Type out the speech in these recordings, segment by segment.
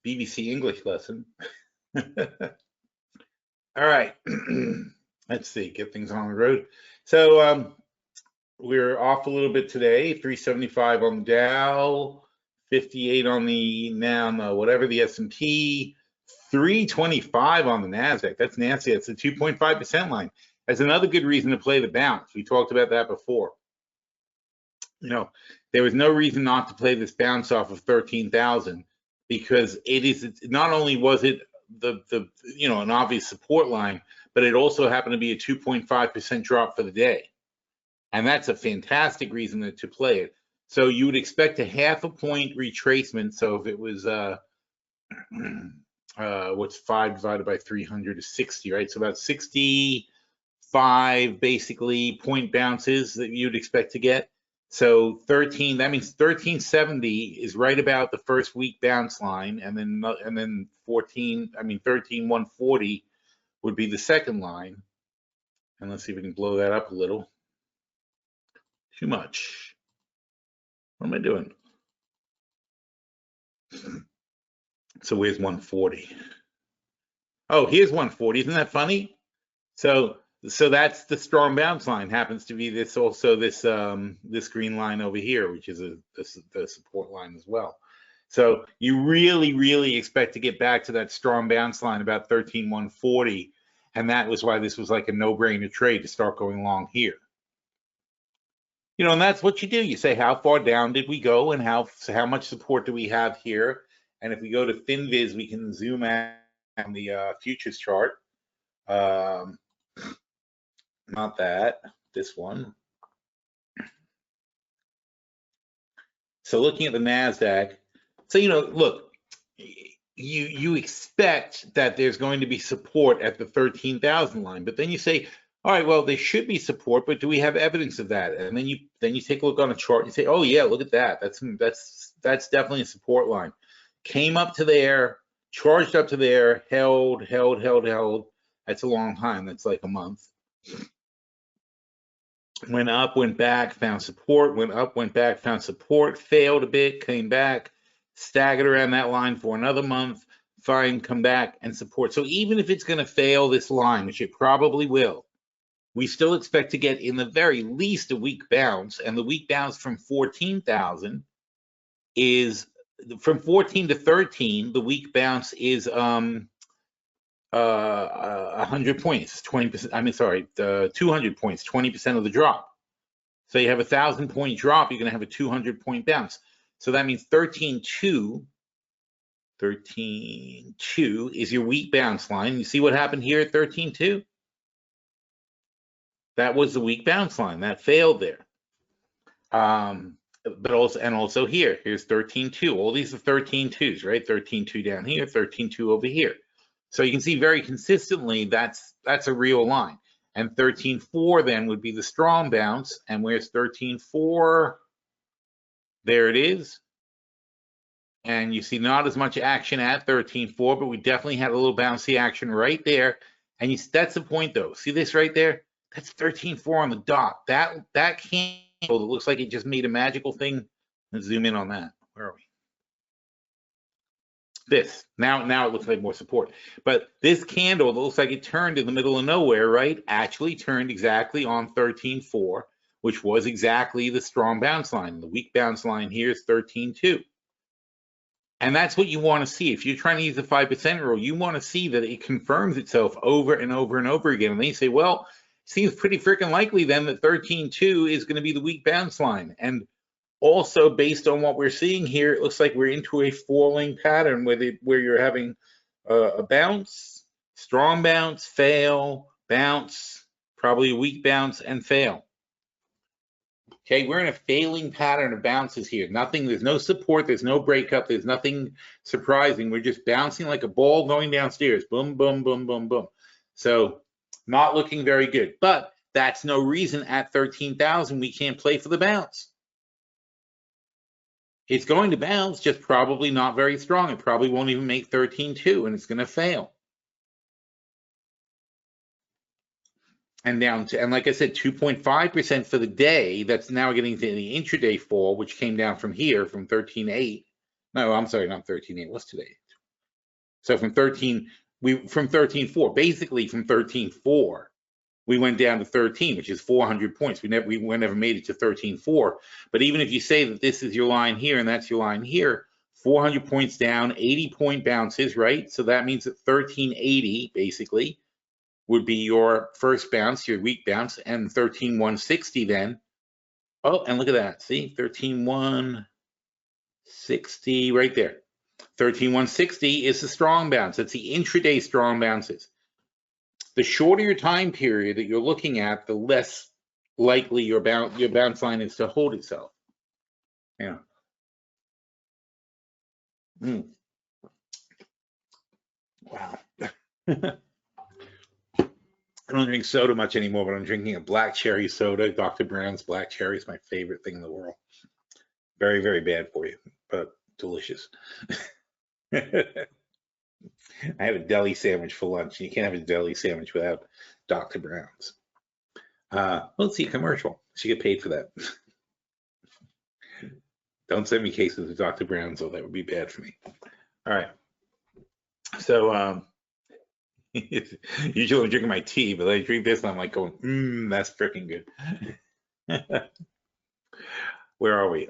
BBC English lesson. All right, let's see, get things on the road. So we're off a little bit today, 375 on the Dow, 58 on the whatever the S&P, 325 on the NASDAQ. That's nasty. That's the 2.5% line. That's another good reason to play the bounce. We talked about that before. You know, there was no reason not to play this bounce off of 13,000 because not only was it an obvious support line, but it also happened to be a 2.5% drop for the day. And that's a fantastic reason to play it. So you would expect a 0.5 point retracement. So if it was what's 5 divided by 300 is 60, right? So about 65 basically point bounces that you'd expect to get. So 13, that means 1370 is right about the first week bounce line, and then 13,140 would be the second line. And let's see if we can blow that up a little. Too much. What am I doing? So where's 140? Oh, here's 140. Isn't that funny? So that's the strong bounce line. Happens to be this green line over here, which is the support line as well. So you really expect to get back to that strong bounce line about 13,140, and that was why this was like a no-brainer trade to start going long here. You know, and that's what you do. You say, how far down did we go, and how much support do we have here? And if we go to FinViz, we can zoom out on the futures chart. Not that, this one. So looking at the NASDAQ, so, you know, look, you expect that there's going to be support at the 13,000 line, but then you say, all right, well, there should be support, but do we have evidence of that? And then you take a look on a chart and you say, oh yeah, look at that. That's definitely a support line. Came up to there, charged up to there, held. That's a long time. That's like a month. Went up, went back, found support, went up, went back, found support, failed a bit, came back, staggered around that line for another month, fine, come back and support. So even if it's going to fail this line, which it probably will, we still expect to get in the very least a weak bounce, and the weak bounce from 14,000 is from 14 to 13. The weak bounce is 100 points, 20%. I mean, sorry, 200 points, 20% of the drop. So you have a 1,000-point drop, you're going to have a 200-point bounce. So that means 13.2 is your weak bounce line. You see what happened here at 13.2? That was the weak bounce line that failed there. But also here's 13.2. All these are 13.2s, right? 13.2 down here, 13.2 over here. So you can see very consistently that's a real line. And 13.4 then would be the strong bounce. And where's 13.4? There it is. And you see not as much action at 13.4, but we definitely had a little bouncy action right there. And that's the point though. See this right there? That's 13.4 on the dot. That candle that looks like it just made a magical thing. Let's zoom in on that. Where are we? This. Now it looks like more support. But this candle that looks like it turned in the middle of nowhere, right? Actually turned exactly on 13.4, which was exactly the strong bounce line. The weak bounce line here is 13.2. And that's what you want to see. If you're trying to use the 5% rule, you want to see that it confirms itself over and over and over again. And then you say, well, seems pretty freaking likely then that 13.2 is going to be the weak bounce line. And also based on what we're seeing here, it looks like we're into a falling pattern where you're having a bounce, strong bounce, fail, bounce, probably a weak bounce, and fail. Okay, we're in a failing pattern of bounces here. There's no support, there's no breakup, there's nothing surprising. We're just bouncing like a ball going downstairs. Boom, boom, boom, boom, boom. So not looking very good, but that's no reason at 13,000 we can't play for the bounce. It's going to bounce, just probably not very strong. It probably won't even make 13.2 and it's going to fail. And down to, and like I said, 2.5% for the day. That's now getting to the intraday fall, which came down from here from 13.8. No, I'm sorry, not 13.8. What's today? So from 13.4, basically from 13.4, we went down to 13, which is 400 points. We never made it to 13.4. But even if you say that this is your line here and that's your line here, 400 points down, 80-point bounces, right? So that means that 1380 basically would be your first bounce, your weak bounce, and 13,160 then. Oh, and look at that. See, 13,160 right there. 13,160 is the strong bounce. That's the intraday strong bounces. The shorter your time period that you're looking at, the less likely your bounce line is to hold itself. Yeah. Wow. I don't drink soda much anymore, but I'm drinking a black cherry soda. Dr. Brown's black cherry is my favorite thing in the world. Very, very bad for you, but delicious. I have a deli sandwich for lunch. You can't have a deli sandwich without Dr. Brown's. Let's see a commercial. She get paid for that. Don't send me cases of Dr. Brown's, or that would be bad for me. All right. So usually I'm drinking my tea, but I drink this and I'm like going, that's freaking good. Where are we?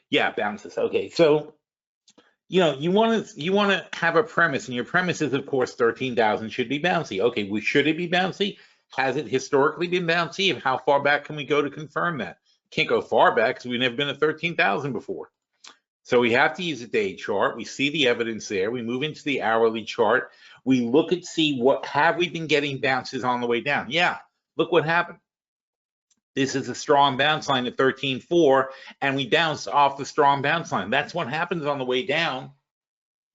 Yeah, bounces. Okay, so you want to have a premise, and your premise is, of course, 13,000 should be bouncy. Okay, should it be bouncy? Has it historically been bouncy? And how far back can we go to confirm that? Can't go far back because we've never been at 13,000 before. So we have to use a day chart. We see the evidence there. We move into the hourly chart. We look and see what have we been getting bounces on the way down. Yeah, look what happened. This is a strong bounce line at 13.4, and we bounced off the strong bounce line. That's what happens on the way down.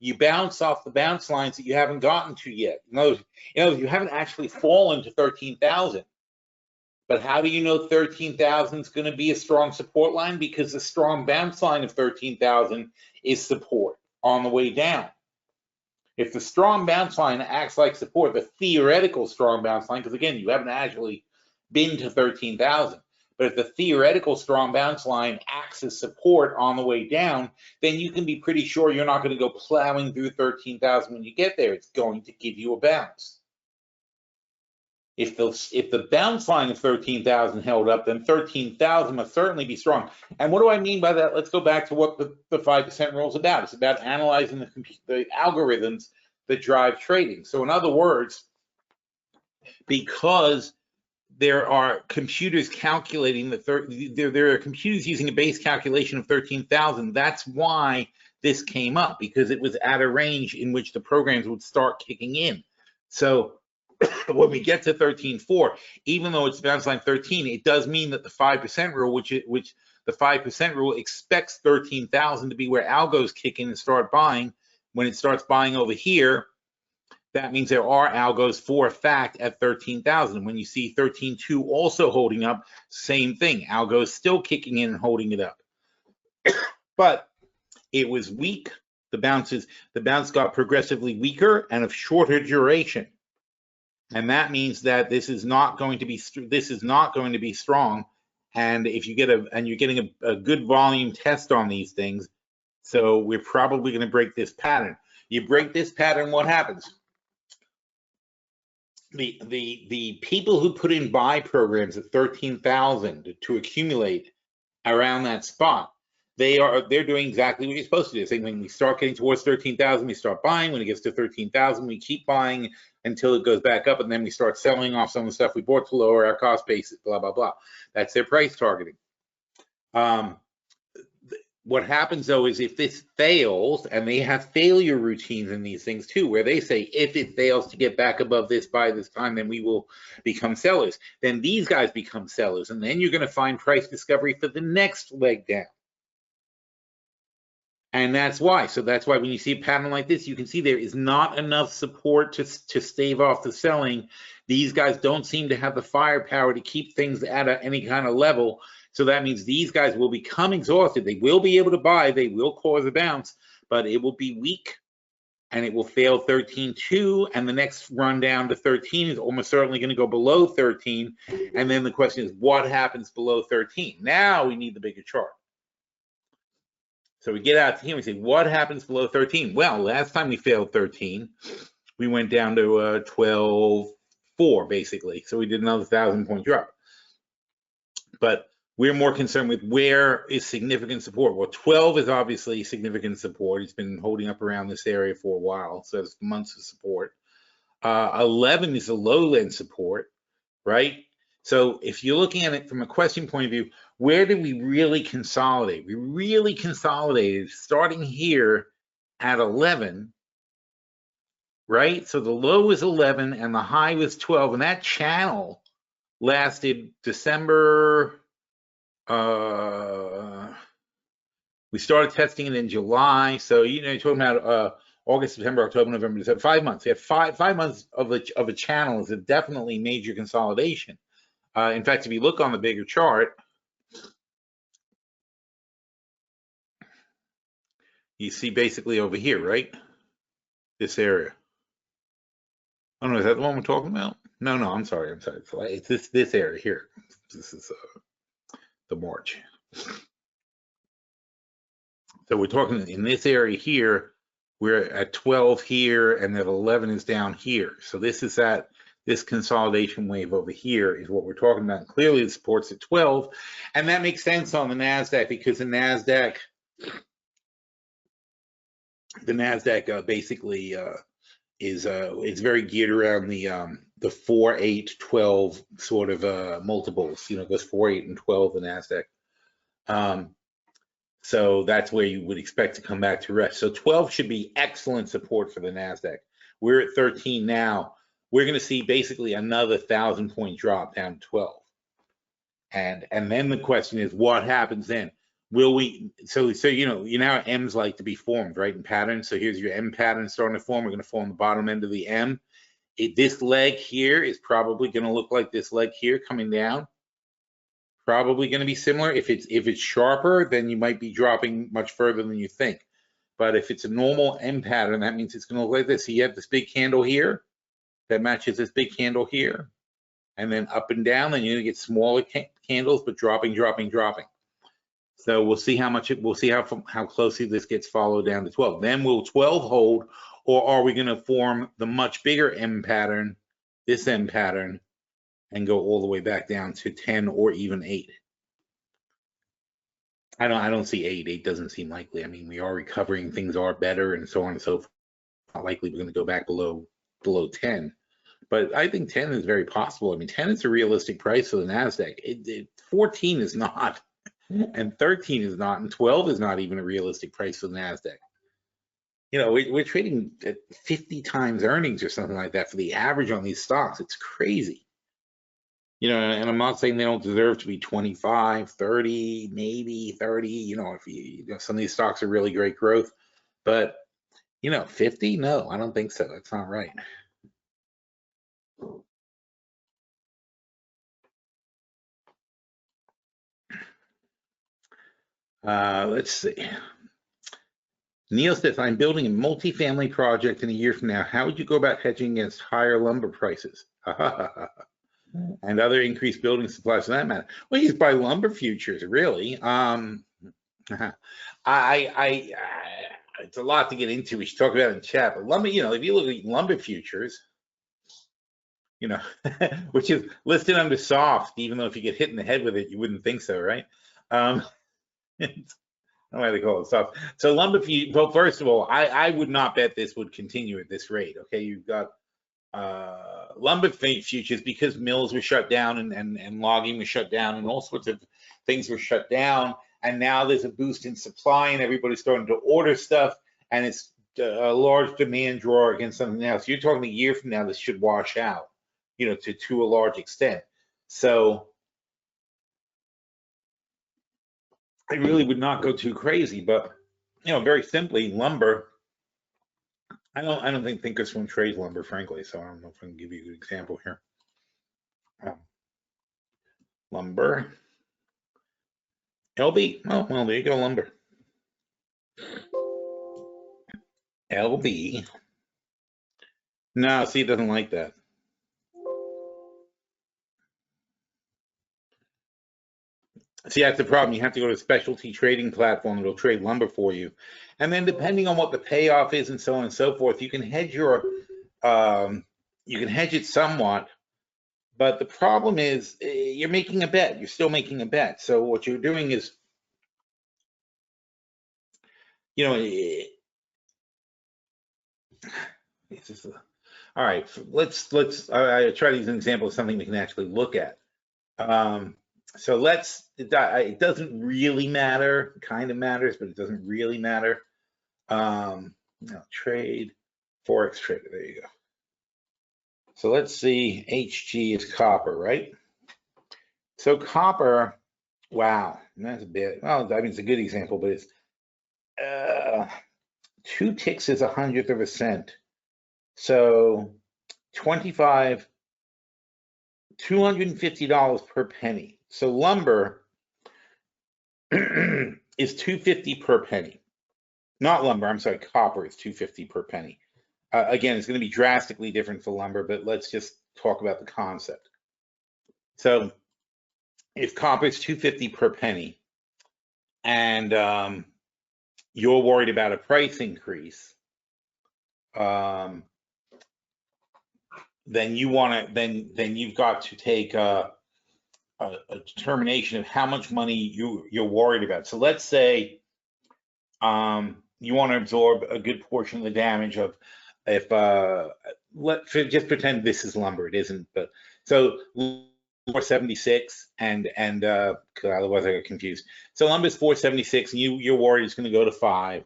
You bounce off the bounce lines that you haven't gotten to yet. You haven't actually fallen to 13,000. But how do you know 13,000 is going to be a strong support line? Because the strong bounce line of 13,000 is support on the way down. If the strong bounce line acts like support, the theoretical strong bounce line, because again, you haven't actually been to 13,000, but if the theoretical strong bounce line acts as support on the way down, then you can be pretty sure you're not going to go plowing through 13,000 when you get there. It's going to give you a bounce. If the bounce line of 13,000 held up, then 13,000 must certainly be strong. And what do I mean by that? Let's go back to what the 5% rule is about. It's about analyzing the algorithms that drive trading. So in other words, because there are computers calculating there are computers using a base calculation of 13,000, that's why this came up, because it was at a range in which the programs would start kicking in. So when we get to 13.4, even though it's bounce line 13, it does mean that the 5% rule, which the 5% rule expects 13,000 to be where algos kick in and start buying. When it starts buying over here, that means there are algos for a fact at 13,000. When you see 13.2 also holding up, same thing. Algos still kicking in and holding it up. But it was weak. The bounce got progressively weaker and of shorter duration. And that means that this is not going to be strong. And if you get you're getting a good volume test on these things, so we're probably going to break this pattern. You break this pattern, what happens? The people who put in buy programs at 13,000 to accumulate around that spot, they're doing exactly what you're supposed to do. Saying when we start getting towards 13,000, we start buying. When it gets to 13,000, we keep buying until it goes back up, and then we start selling off some of the stuff we bought to lower our cost basis, blah, blah, blah. That's their price targeting. What happens, though, is if this fails, and they have failure routines in these things, too, where they say, if it fails to get back above this by this time, then we will become sellers. Then these guys become sellers, and then you're going to find price discovery for the next leg down. And that's why. So that's why when you see a pattern like this, you can see there is not enough support to stave off the selling. These guys don't seem to have the firepower to keep things at any kind of level. So that means these guys will become exhausted. They will be able to buy. They will cause a bounce, but it will be weak, and it will fail 13.2. And the next run down to 13 is almost certainly going to go below 13. And then the question is, what happens below 13? Now we need the bigger chart. So we get out to here, we say, what happens below 13? Well, last time we failed 13, we went down to 12.4 basically. So we did another 1,000-point drop. But we're more concerned with where is significant support. Well, 12 is obviously significant support. It's been holding up around this area for a while, so it's months of support. 11 is a lowland support, right? So if you're looking at it from a question point of view, where did we really consolidate? We really consolidated starting here at 11, right? So the low was 11 and the high was 12, and that channel lasted December. We started testing it in July, so you're talking about August, September, October, November, December, 5 months. You have five months of a channel is a definitely major consolidation. In fact, if you look on the bigger chart, you see basically over here, right? This area. Oh no, is that the one we're talking about? No, I'm sorry. It's this area here. This is the March. So we're talking in this area here, we're at 12 here, and that 11 is down here. So this is this consolidation wave over here is what we're talking about. And clearly it supports at 12, and that makes sense on the NASDAQ because the NASDAQ basically is very geared around the 4, 8, 12 sort of multiples. It goes 4, 8, and 12 the NASDAQ. So that's where you would expect to come back to rest. So 12 should be excellent support for the NASDAQ. We're at 13 now. We're going to see basically another 1,000-point drop down to 12. And then the question is, what happens then? Will we, so you know how M's like to be formed, right, in patterns? So here's your M pattern starting to form. We're going to form the bottom end of the M. This leg here is probably going to look like this leg here coming down. Probably going to be similar. If it's sharper, then you might be dropping much further than you think. But if it's a normal M pattern, that means it's going to look like this. So you have this big candle here that matches this big candle here, and then up and down, and you're going to get smaller candles, but dropping. So we'll see we'll see how closely this gets followed down to 12. Then will 12 hold, or are we going to form the much bigger M pattern, this M pattern, and go all the way back down to 10 or even 8? I don't see 8. 8 doesn't seem likely. I mean, we are recovering, things are better, and so on and so forth. Not likely we're going to go back below 10. But I think 10 is very possible. I mean, 10 is a realistic price for the NASDAQ. 14 is not, and 13 is not, and 12 is not even a realistic price for the NASDAQ. We're trading at 50 times earnings or something like that for the average on these stocks. It's crazy. And I'm not saying they don't deserve to be 25, 30, maybe 30, if some of these stocks are really great growth, but 50, no, I don't think so. That's not right. Let's see. Neil says, I'm building a multifamily project in a year from now. How would you go about hedging against higher lumber prices? And other increased building supplies for that matter? Well, you buy lumber futures, really. It's a lot to get into. We should talk about it in chat. But lumber, if you look at lumber futures, which is listed under soft, even though if you get hit in the head with it, you wouldn't think so, right? I don't know why they call it soft. So lumber futures, well, first of all, I would not bet this would continue at this rate. Okay, you've got lumber futures, because mills were shut down and logging was shut down and all sorts of things were shut down, and now there's a boost in supply and everybody's starting to order stuff, and it's a large demand drawer against something else. You're talking a year from now this should wash out, to a large extent. So I really would not go too crazy, but very simply, lumber, I don't think Thinkorswim trades lumber, frankly, so I don't know if I can give you a good example here. Lumber. LB. Oh, well, there you go, lumber. LB. No, see, it doesn't like that. See, that's the problem. You have to go to a specialty trading platform that'll trade lumber for you. And then depending on what the payoff is and so on and so forth, you can hedge it somewhat. But the problem is you're making a bet. You're still making a bet. So what you're doing is, you know, all right, I try to use an example of something we can actually look at. So it doesn't really matter, kind of matters, but it doesn't really matter. Trade, Forex trader, there you go. So let's see, HG is copper, right? So copper, wow, that's a bit, well, I mean, it's a good example, but it's 2 ticks is 100th of a cent. So $250 per penny. So lumber is $250 per penny. Not lumber, I'm sorry, copper is $250 per penny. Again, it's going to be drastically different for lumber, but let's just talk about the concept. So if copper is $250 per penny and you're worried about a price increase, then you've got to take a determination of how much money you're worried about. So let's say you want to absorb a good portion of the damage of, if let's just pretend this is lumber, it isn't, but so 476 and otherwise I get confused. So lumber is 476 and you're worried it's going to go to 5,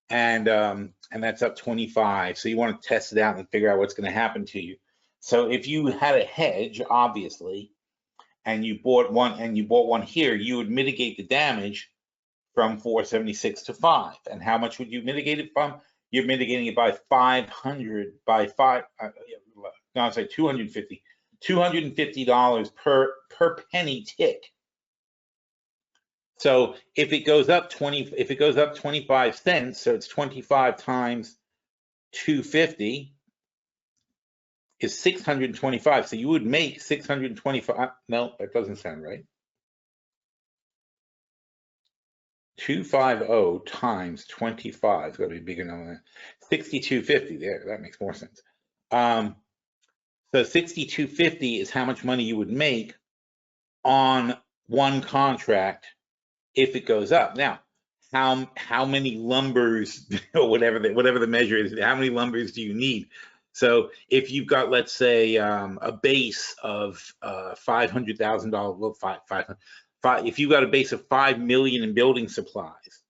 and that's up 25. So you want to test it out and figure out what's going to happen to you. So if you had a hedge, obviously, and you bought one here, you would mitigate the damage from 476 to 5. And how much would you mitigate it from? You're mitigating it by 250 $250 per penny tick. So if it goes up 25 cents, so it's 25 times 250 is 625. So you would make 625. No, that doesn't sound right. 250 times 25 is going to be bigger than 6250. There, that makes more sense. So 6250 is how much money you would make on one contract if it goes up. Now, how many lumbers or whatever the measure is, how many lumbers do you need? So if you've got, let's say, a base of $500,000, well, if you've got a base of $5 million in building supplies,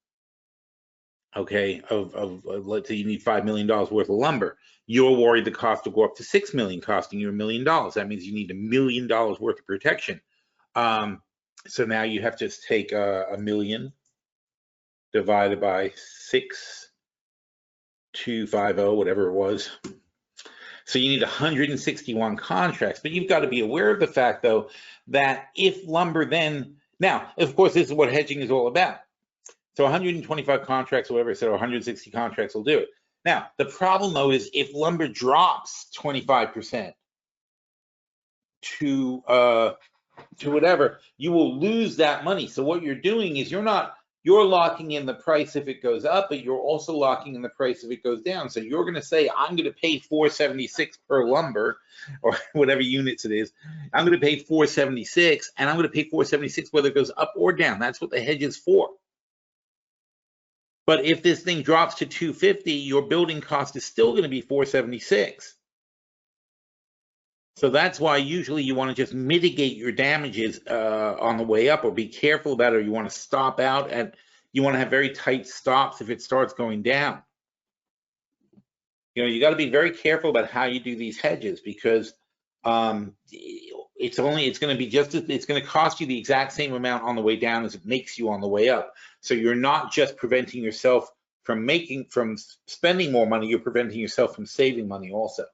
okay, let's say you need $5 million worth of lumber, you're worried the cost will go up to $6 million, costing you $1 million. That means you need $1 million worth of protection. So now you have to take $1 million divided by 6,250, whatever it was. So you need 161 contracts, but you've got to be aware of the fact, though, that if lumber then, now, of course, this is what hedging is all about. So 125 contracts, or whatever, so 160 contracts will do it. Now, the problem, though, is if lumber drops 25% to whatever, you will lose that money. So what you're doing is you're locking in the price if it goes up, but you're also locking in the price if it goes down. So you're going to say, I'm going to pay $476 per lumber, or whatever units it is. I'm going to pay $476, and I'm going to pay $476 whether it goes up or down. That's what the hedge is for. But if this thing drops to $250, your building cost is still going to be $476. So that's why usually you want to just mitigate your damages on the way up, or be careful about it, or you want to stop out, and you want to have very tight stops if it starts going down. You got to be very careful about how you do these hedges, because it's going to cost you the exact same amount on the way down as it makes you on the way up. So you're not just preventing yourself from spending more money, you're preventing yourself from saving money also.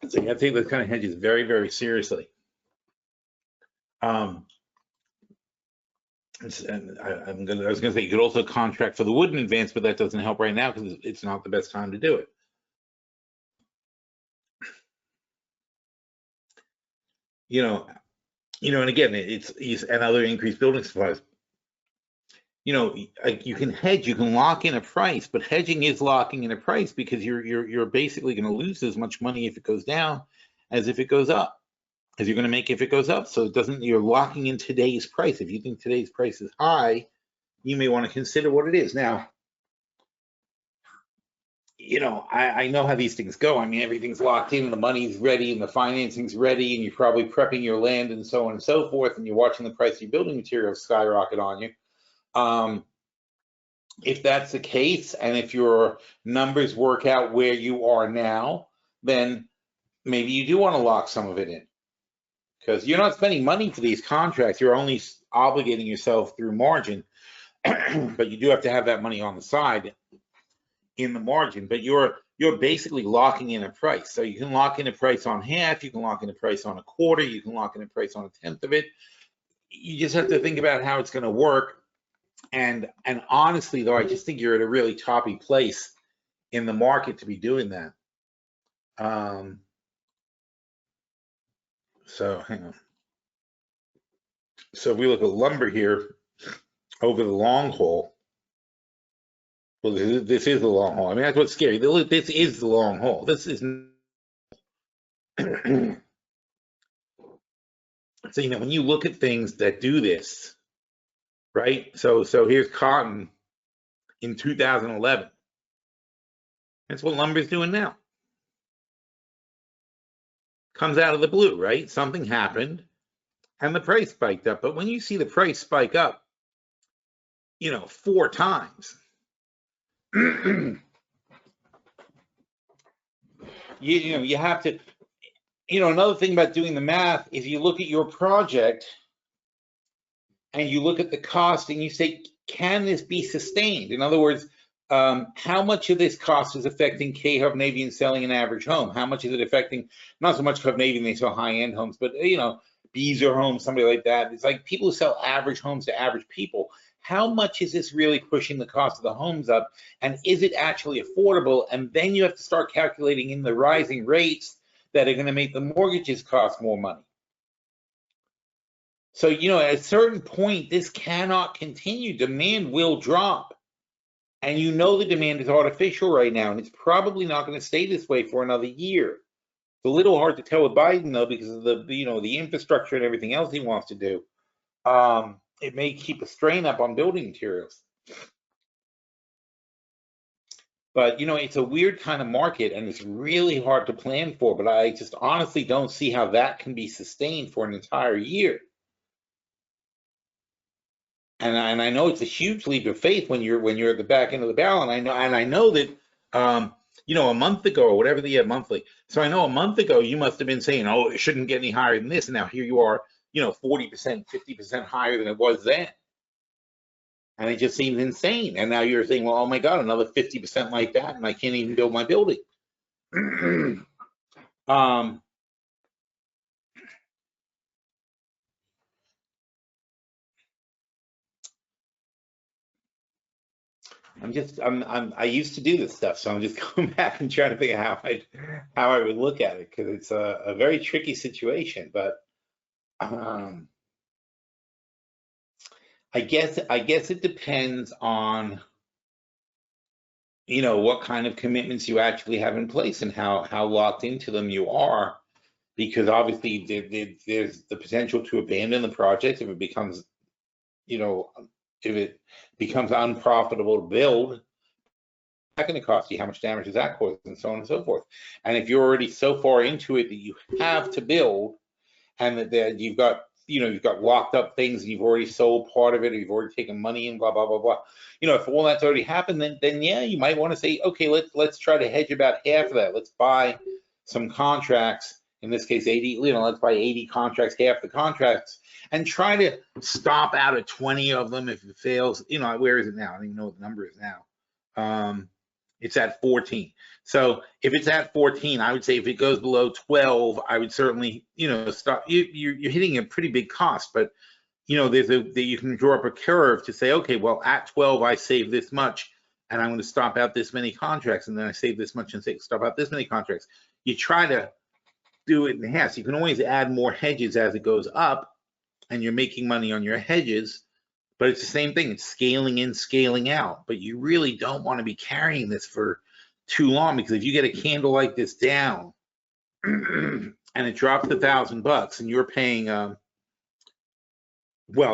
So you have to take those kind of hedges very, very seriously. I was going to say you could also contract for the wood in advance, but that doesn't help right now because it's not the best time to do it. you know, and again, it's another increased building supplies. You know, you can hedge, you can lock in a price, but hedging is locking in a price because you're basically going to lose as much money if it goes down as if it goes up, as you're going to make if it goes up. So it doesn't, you're locking in today's price. If you think today's price is high, you may want to consider what it is. Now, you know, I know how these things go. I mean, everything's locked in, and the money's ready, and the financing's ready, and you're probably prepping your land and so on and so forth, and you're watching the price of your building materials skyrocket on you. If that's the case, and if your numbers work out where you are now, then maybe you do want to lock some of it in, because you're not spending money for these contracts. You're only obligating yourself through margin, but you do have to have that money on the side in the margin. But you're basically locking in a price. So you can lock in a price on half, you can lock in a price on a quarter, you can lock in a price on a tenth of it. You just have to think about how it's going to work. And honestly, though, I just think you're at a really toppy place in the market to be doing that. So hang on. So if we look at lumber here over the long haul, well, this is the long haul. I mean, that's what's scary. This is the long haul. This is so, you know, when you look at things that do this, right? So here's cotton in 2011. That's what lumber's doing now. Comes out of the blue, right? Something happened and the price spiked up. But when you see the price spike up, you know, 4 times, you know, you have to, you know, another thing about doing the math is you look at your project and you look at the cost and you say, can this be sustained? In other words, how much of this cost is affecting K Hovnavian selling an average home? How much is it affecting, not so much Hovnavian, they sell high-end homes, but, you know, Beezer homes, somebody like that. It's like people who sell average homes to average people. How much is this really pushing the cost of the homes up? And is it actually affordable? And then you have to start calculating in the rising rates that are going to make the mortgages cost more money. So, you know, at a certain point, this cannot continue. Demand will drop. And you know the demand is artificial right now, and it's probably not going to stay this way for another year. It's a little hard to tell with Biden, though, because of the, you know, the infrastructure and everything else he wants to do. It may keep a strain up on building materials. But, you know, it's a weird kind of market, and it's really hard to plan for. But I just honestly don't see how that can be sustained for an entire year. And I know it's a huge leap of faith when you're at the back end of the barrel. And I know that you know, a month ago or whatever the monthly. So I know a month ago you must have been saying, oh, it shouldn't get any higher than this. And now here you are, you know, 40%, 50% higher than it was then. And it just seems insane. And now you're saying, well, oh my God, another 50% like that, and I can't even build my building. I used to do this stuff, so I'm just going back and trying to figure out how I would look at it, because it's a very tricky situation. But I guess it depends on, you know, what kind of commitments you actually have in place and how locked into them you are, because obviously there's the potential to abandon the project if it becomes, you know, if it becomes unprofitable to build. That's going to cost you, how much damage does that cause, and so on and so forth. And if you're already so far into it that you have to build, and that you've got, you know, you've got locked up things, and you've already sold part of it, or you've already taken money in, blah blah blah blah. You know, if all that's already happened, then yeah, you might want to say, okay, let's try to hedge about half of that. Let's buy some contracts. In this case, 80. You know, let's buy 80 contracts, half the contracts, and try to stop out at 20 of them if it fails. You know, where is it now? I don't even know what the number is now. It's at 14. So if it's at 14, I would say if it goes below 12, I would certainly, you know, stop. You're hitting a pretty big cost, but you know, you can draw up a curve to say, okay, well, at 12, I save this much, and I'm going to stop out this many contracts, and then I save this much and stop out this many contracts. You try to do it in half. So you can always add more hedges as it goes up, and you're making money on your hedges, but it's the same thing. It's scaling in, scaling out. But you really don't want to be carrying this for too long, because if you get a candle like this down and it drops $1,000 and you're paying, well,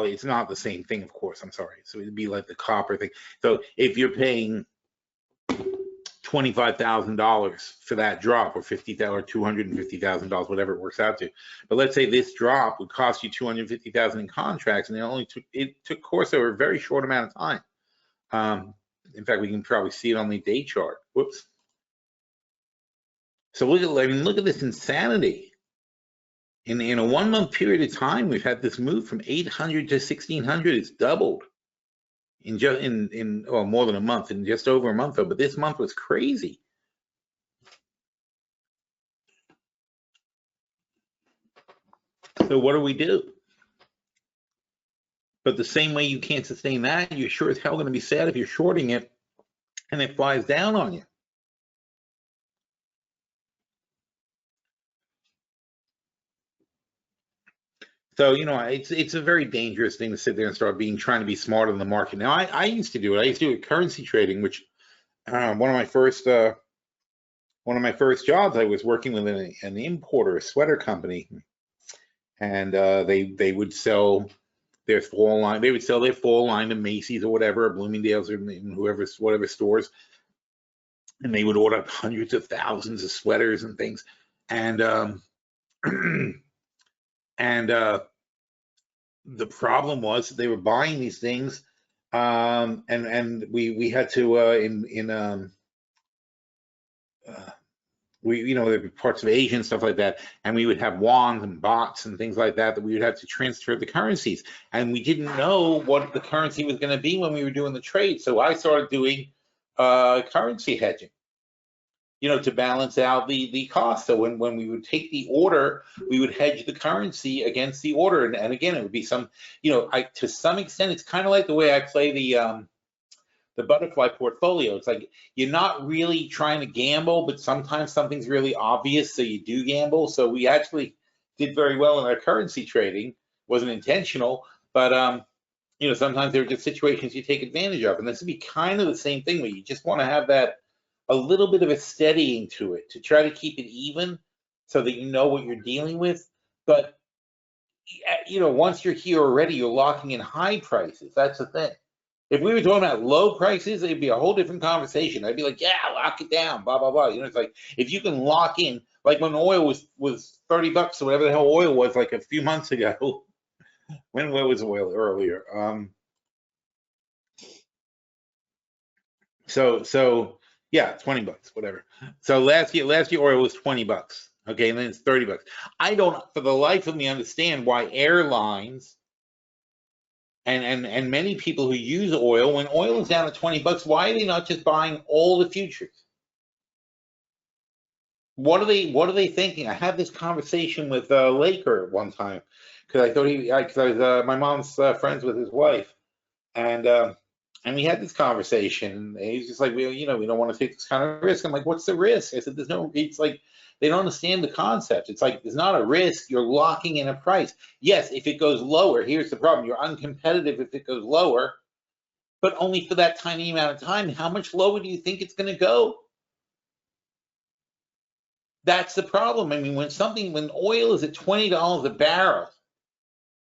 it's not the same thing, of course. I'm sorry. So it'd be like the copper thing. So if you're paying $25,000 for that drop, or $50,000 or $250,000, whatever it works out to. But let's say this drop would cost you $250,000 in contracts, and it took course over a very short amount of time. In fact, we can probably see it on the day chart. Whoops. So look at this insanity. In a 1 month period of time, we've had this move from 800 to 1600. It's doubled in well, more than a month, in just over a month though. But this month was crazy. So what do we do? But the same way you can't sustain that, you're sure as hell going to be sad if you're shorting it and it flies down on you. So, you know, it's a very dangerous thing to sit there and start trying to be smarter than the market. Now, I used to do it. I used to do it currency trading, which one of my first jobs, I was working with an importer, a sweater company, and they would sell their fall line. They would sell their fall line to Macy's or whatever, or Bloomingdale's, or whatever stores, and they would order hundreds of thousands of sweaters and things, and the problem was they were buying these things, and we had to you know, there were parts of Asia and stuff like that, and we would have wons and bahts and things like that we would have to transfer the currencies, and we didn't know what the currency was going to be when we were doing the trade. So I started doing currency hedging, you know, to balance out the cost. So when we would take the order, we would hedge the currency against the order, and again, it would be some, you know, to some extent, it's kind of like the way I play the butterfly portfolio. It's like you're not really trying to gamble, but sometimes something's really obvious, so you do gamble. So we actually did very well in our currency trading. Wasn't intentional, but you know, sometimes there are just situations you take advantage of, and this would be kind of the same thing where you just want to have that a little bit of a steadying to it to try to keep it even, so that you know what you're dealing with. But you know, once you're here already, you're locking in high prices. That's the thing. If we were talking about low prices, it'd be a whole different conversation. I'd be like, yeah, lock it down, blah, blah, blah. You know, it's like, if you can lock in, like when oil was $30 or whatever the hell oil was, like a few months ago. When was oil earlier? So yeah, $20, whatever. So last year oil was $20. Okay, and then it's $30. I don't, for the life of me, understand why airlines and many people who use oil, when oil is down to $20, why are they not just buying all the futures? What are they thinking? I had this conversation with Laker at one time, because I thought because I was my mom's friends with his wife, and we had this conversation. And he's just like, well, you know, we don't want to take this kind of risk. I'm like, what's the risk? I said, there's no. It's like, they don't understand the concept. It's like, there's not a risk. You're locking in a price. Yes, if it goes lower, here's the problem. You're uncompetitive if it goes lower, but only for that tiny amount of time. How much lower do you think it's going to go? That's the problem. I mean, when oil is at $20 a barrel,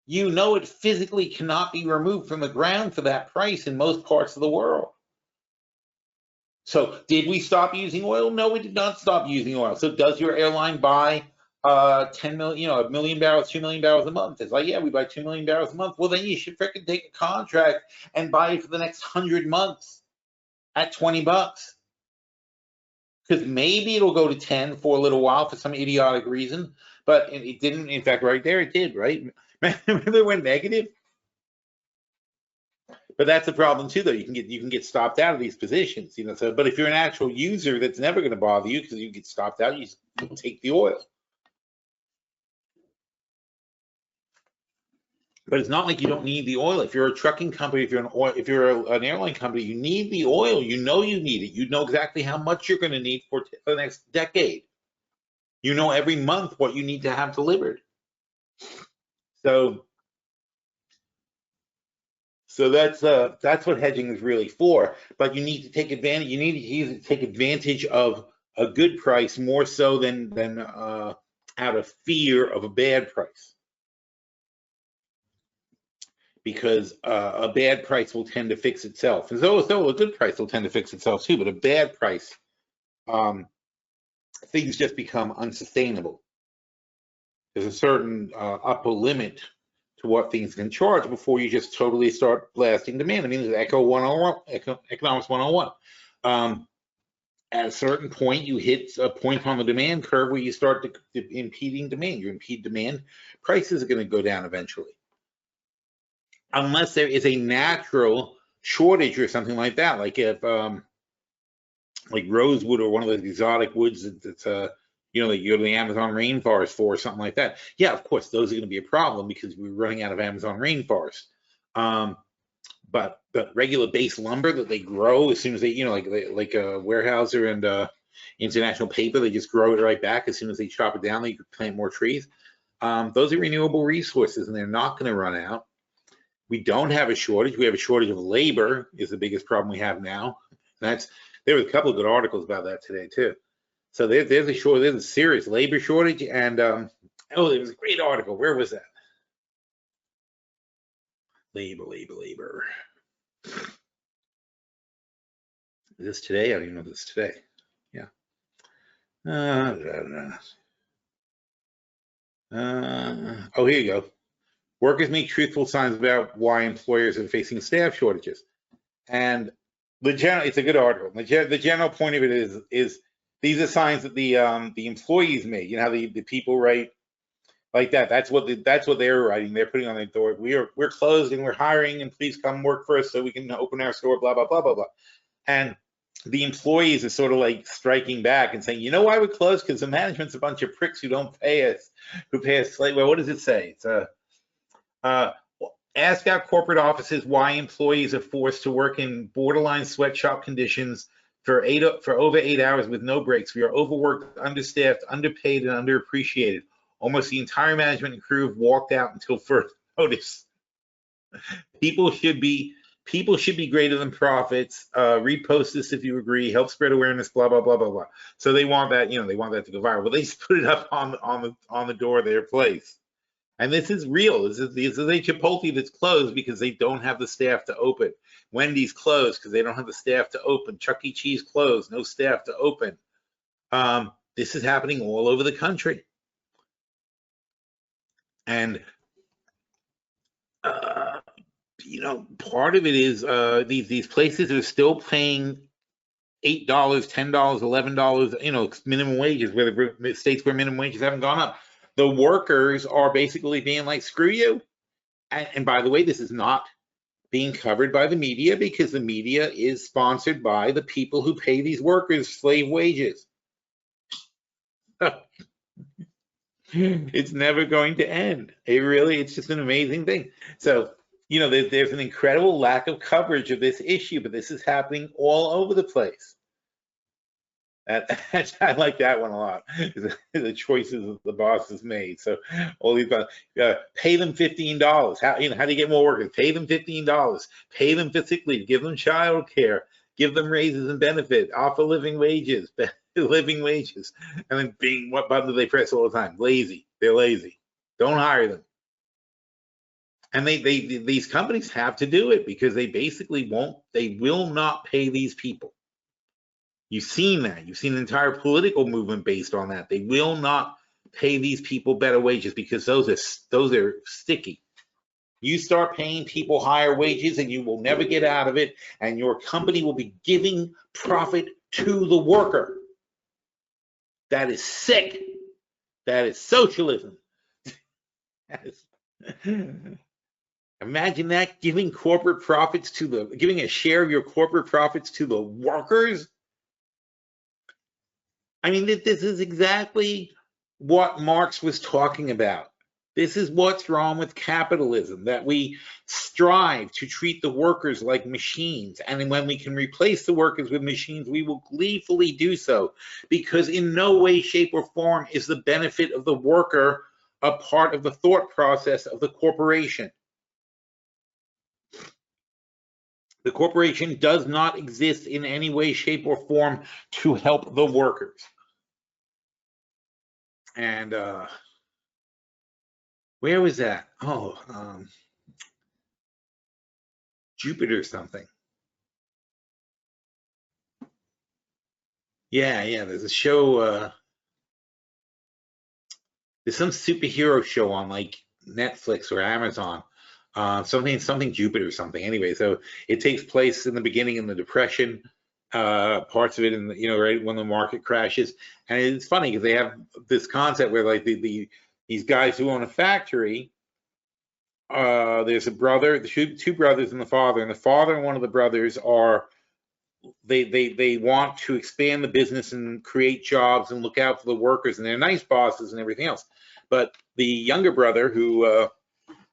you know it physically cannot be removed from the ground for that price in most parts of the world. So did we stop using oil? No, we did not stop using oil. So does your airline buy 10 million, you know, 1 million barrels, 2 million barrels a month? It's like, yeah, we buy 2 million barrels a month. Well, then you should freaking take a contract and buy it for the next 100 months at $20. Because maybe it'll go to 10 for a little while for some idiotic reason, but it didn't. In fact, right there, it did, right? Remember it went negative? But that's the problem too, though. You can get stopped out of these positions, you know. So, but if you're an actual user, that's never going to bother you, because you get stopped out, you just take the oil. But it's not like you don't need the oil. If you're a trucking company, if you're an airline company, you need the oil. You know you need it. You know exactly how much you're going to need for the next decade. You know every month what you need to have delivered. So So that's what hedging is really for. But you need to take advantage. You need to use it to take advantage of a good price more so than out of fear of a bad price, because a bad price will tend to fix itself. And so a good price will tend to fix itself too. But a bad price, things just become unsustainable. There's a certain upper limit to what things can charge before you just totally start blasting demand. I mean, it's economics 101. At a certain point, you hit a point on the demand curve where you start impeding demand. You impede demand, prices are going to go down eventually. Unless there is a natural shortage or something like that, like if like rosewood or one of those exotic woods that's you know, that you go to the Amazon rainforest for, or something like that. Yeah, of course, those are going to be a problem because we're running out of Amazon rainforest. But the regular base lumber that they grow as soon as they, you know, like Weyerhaeuser and International Paper, they just grow it right back as soon as they chop it down. They plant more trees. Those are renewable resources, and they're not going to run out. We don't have a shortage. We have a shortage of labor is the biggest problem we have now. There was a couple of good articles about that today too. So there's a serious labor shortage, and oh, there was a great article. Where was that? Labor. Is this today? I don't even know if this is today. Yeah. Oh, here you go. Workers make truthful signs about why employers are facing staff shortages. And it's a good article. The general point of it is these are signs that the employees made. You know how the people write like that. That's what they're writing. They're putting on their door. We're closed and we're hiring, and please come work for us so we can open our store. Blah blah blah blah blah. And the employees are sort of like striking back and saying, you know why we're closed? Because the management's a bunch of pricks who don't pay us, Well, what does it say? It's ask our corporate offices why employees are forced to work in borderline sweatshop conditions for over 8 hours with no breaks. We are overworked, understaffed, underpaid, and underappreciated. Almost the entire management and crew have walked out until further notice. People should be greater than profits. Repost this if you agree. Help spread awareness. Blah blah blah blah blah. So they want that, they want that to go viral. But they just put it up on the door of their place. And this is real. This is a Chipotle that's closed because they don't have the staff to open. Wendy's closed because they don't have the staff to open. Chuck E. Cheese closed, no staff to open. This is happening all over the country. And part of it is these places are still paying $8, $10, $11, minimum wages, where the states where minimum wages haven't gone up. The workers are basically being like, screw you. And by the way, this is not being covered by the media because the media is sponsored by the people who pay these workers slave wages. It's never going to end. It's just an amazing thing. So, there's an incredible lack of coverage of this issue, but this is happening all over the place. I like that one a lot. The choices the boss has made. So all these pay them $15. How do you get more workers? Pay them $15. Pay them for sick leave. Give them child care. Give them raises and benefits. Offer living wages. Living wages. And then what button do they press all the time? Lazy. They're lazy. Don't hire them. And these companies have to do it because they basically will not pay these people. You've seen that. You've seen an entire political movement based on that. They will not pay these people better wages because those are sticky. You start paying people higher wages and you will never get out of it, and your company will be giving profit to the worker. That is sick. That is socialism. Imagine that, giving a share of your corporate profits to the workers. I mean, this is exactly what Marx was talking about. This is what's wrong with capitalism, that we strive to treat the workers like machines. And when we can replace the workers with machines, we will gleefully do so, because in no way, shape, or form is the benefit of the worker a part of the thought process of the corporation. The corporation does not exist in any way, shape, or form to help the workers. And where was that? Oh, Jupiter something. Yeah, there's a show, there's some superhero show on like Netflix or Amazon, something Jupiter or something. Anyway, so it takes place in the beginning in the Depression, parts of it in the, right when the market crashes. And it's funny because they have this concept where like these guys who own a factory, there's a brother, two brothers and the father and one of the brothers are, they want to expand the business and create jobs and look out for the workers, and they're nice bosses and everything else. But the younger brother, who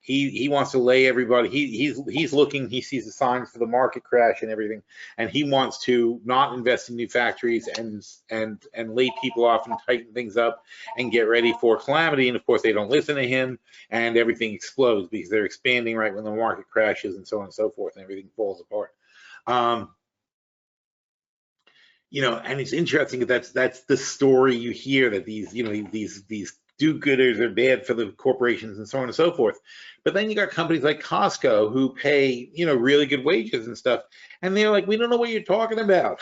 he wants to lay everybody, he's looking, he sees the signs for the market crash and everything, and he wants to not invest in new factories and lay people off and tighten things up and get ready for calamity. And of course they don't listen to him, and everything explodes because they're expanding right when the market crashes and so on and so forth, and everything falls apart. And it's interesting that that's the story you hear, that these do-gooders are bad for the corporations and so on and so forth. But then you got companies like Costco who pay, really good wages and stuff, and they're like, we don't know what you're talking about.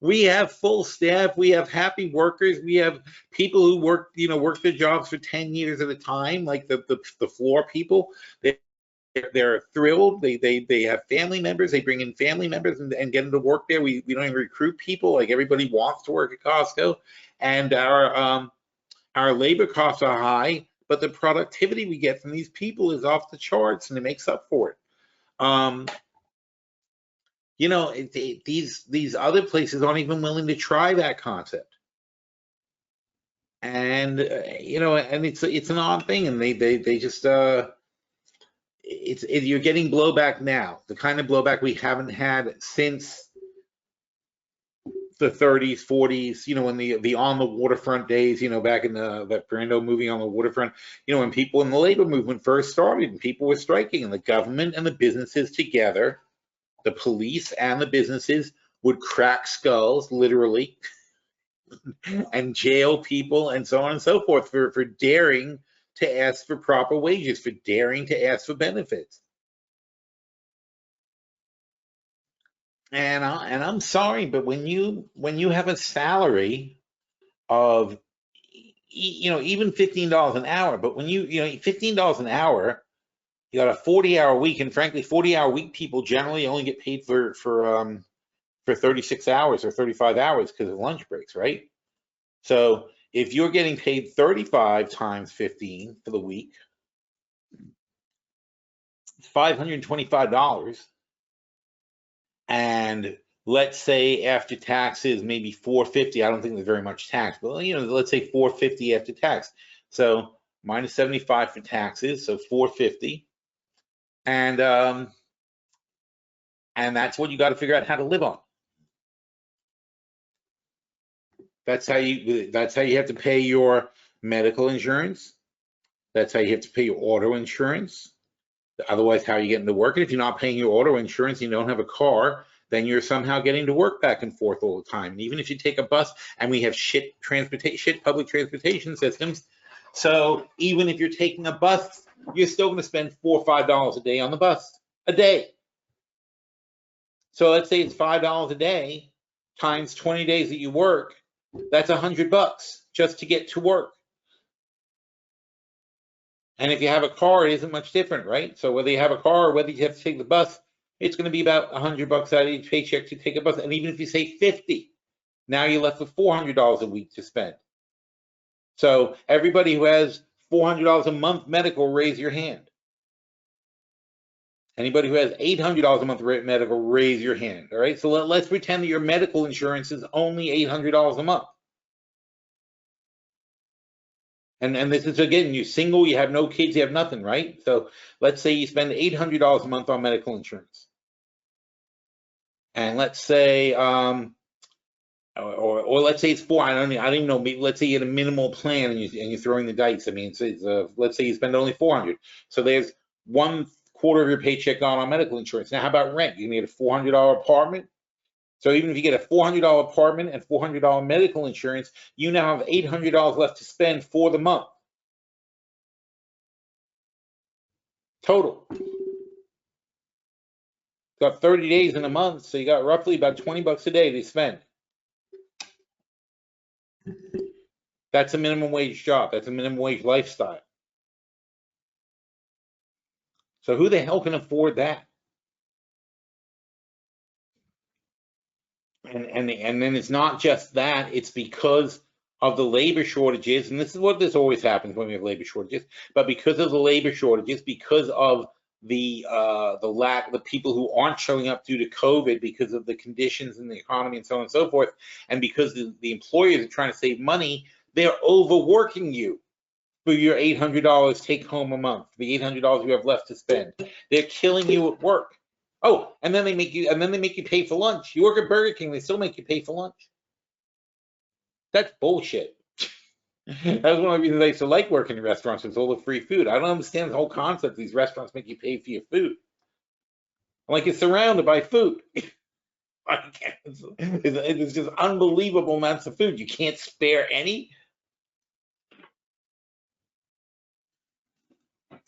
We have full staff, we have happy workers, we have people who work their jobs for 10 years at a time, like the floor people. They're thrilled. They have family members. They bring in family members and get them to work there. We don't even recruit people. Like, everybody wants to work at Costco, and our labor costs are high, but the productivity we get from these people is off the charts, and it makes up for it. These other places aren't even willing to try that concept, and and it's an odd thing, and they just you're getting blowback now, the kind of blowback we haven't had since the 30s, 40s, when the On the Waterfront days, back in that Brando movie, On the Waterfront, when people in the labor movement first started and people were striking, and the government and the businesses together, the police and the businesses, would crack skulls, literally, and jail people and so on and so forth for daring to ask for proper wages, for daring to ask for benefits. And I'm sorry, but when you have a salary of even $15 an hour, but when you $15 an hour, you got a 40-hour week, and frankly, 40-hour week people generally only get paid for 36 hours or 35 hours because of lunch breaks, right? So if you're getting paid 35 times 15 for the week, it's $525. And let's say after taxes, maybe $450. I don't think there's very much tax, but let's say $450 after tax. So minus 75 for taxes, so $450. And that's what you got to figure out how to live on. That's how you have to pay your medical insurance. That's how you have to pay your auto insurance. Otherwise, how are you getting to work? And if you're not paying your auto insurance, you don't have a car, then you're somehow getting to work back and forth all the time. And even if you take a bus, and we have shit public transportation systems, so even if you're taking a bus, you're still going to spend $4 or $5 a day on the bus a day. So let's say it's $5 a day times 20 days that you work. That's $100 just to get to work. And if you have a car, it isn't much different, right? So whether you have a car or whether you have to take the bus, it's going to be about $100 out of each paycheck to take a bus. And even if you say 50, now you're left with $400 a week to spend. So everybody who has $400 a month medical, raise your hand. Anybody who has $800 a month medical, raise your hand. All right. So let's pretend that your medical insurance is only $800 a month. And this is, again, you're single, you have no kids, you have nothing, right? So let's say you spend $800 a month on medical insurance. And let's say, or let's say it's I don't even know, maybe let's say you had a minimal plan and you're throwing the dice. I mean, let's say you spend only $400. So there's $1/4 quarter of your paycheck gone on medical insurance. Now, how about rent? You can get a $400 apartment. So even if you get a $400 apartment and $400 medical insurance, you now have $800 left to spend for the month. Total. Got 30 days in a month, so you got roughly about 20 bucks a day to spend. That's a minimum wage job. That's a minimum wage lifestyle. So who the hell can afford that? And then it's not just that, it's because of the labor shortages, and this always happens when we have labor shortages, but because of the labor shortages, because of the people who aren't showing up due to COVID because of the conditions in the economy and so on and so forth, and because the employers are trying to save money, they're overworking you for your $800 take home a month, the $800 you have left to spend. They're killing you at work. Oh, and then they make you pay for lunch. You work at Burger King, they still make you pay for lunch. That's bullshit. That's one of the reasons I used to like working in restaurants, with all the free food. I don't understand the whole concept these restaurants make you pay for your food. I'm like, you're surrounded by food. It's just unbelievable amounts of food. You can't spare any.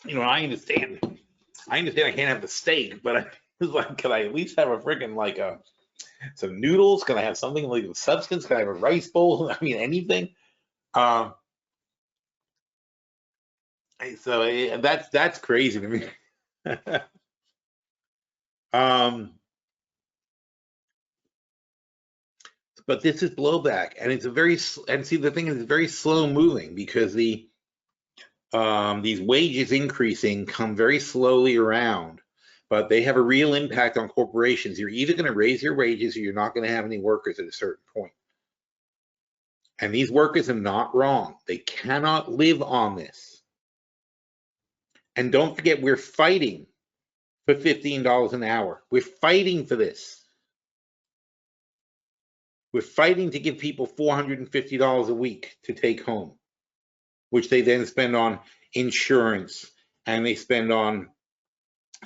You know, I understand I can't have the steak, but I was like, can I at least have a freaking like some noodles? Can I have something like a substance? Can I have a rice bowl? I mean, anything. So that's crazy to me. But this is blowback, and it's the thing is, it's very slow moving because these wages increasing come very slowly around, but they have a real impact on corporations. You're either going to raise your wages or you're not going to have any workers at a certain point. And these workers are not wrong. They cannot live on this. And don't forget, we're fighting for $15 an hour. We're fighting for this. We're fighting to give people $450 a week to take home, which they then spend on insurance, and they spend on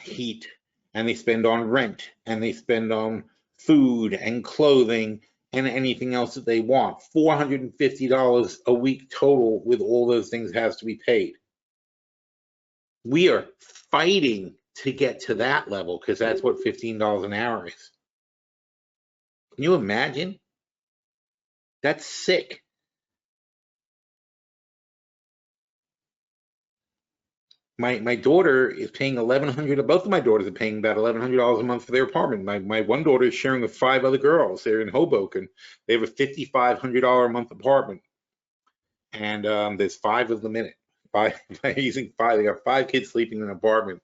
heat, and they spend on rent, and they spend on food and clothing and anything else that they want. $450 a week total with all those things has to be paid. We are fighting to get to that level because that's what $15 an hour is. Can you imagine? That's sick. My daughter is paying $1,100. Both of my daughters are paying about $1,100 a month for their apartment. My one daughter is sharing with 5 other girls. They're in Hoboken. They have a $5,500 a month apartment, and there's 5 of them in it. They got 5 kids sleeping in an apartment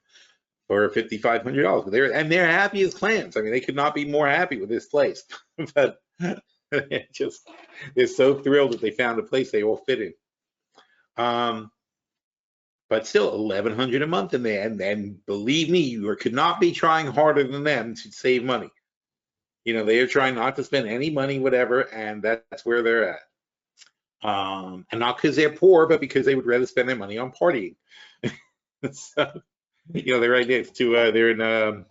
for $5,500. They're happy as clams. I mean, they could not be more happy with this place. But they're so thrilled that they found a place they all fit in. But still, $1,100 a month in there, and believe me, you could not be trying harder than them to save money. You know, they are trying not to spend any money, whatever, and that's where they're at. And not because they're poor, but because they would rather spend their money on partying. So, you know, they're right next to they're in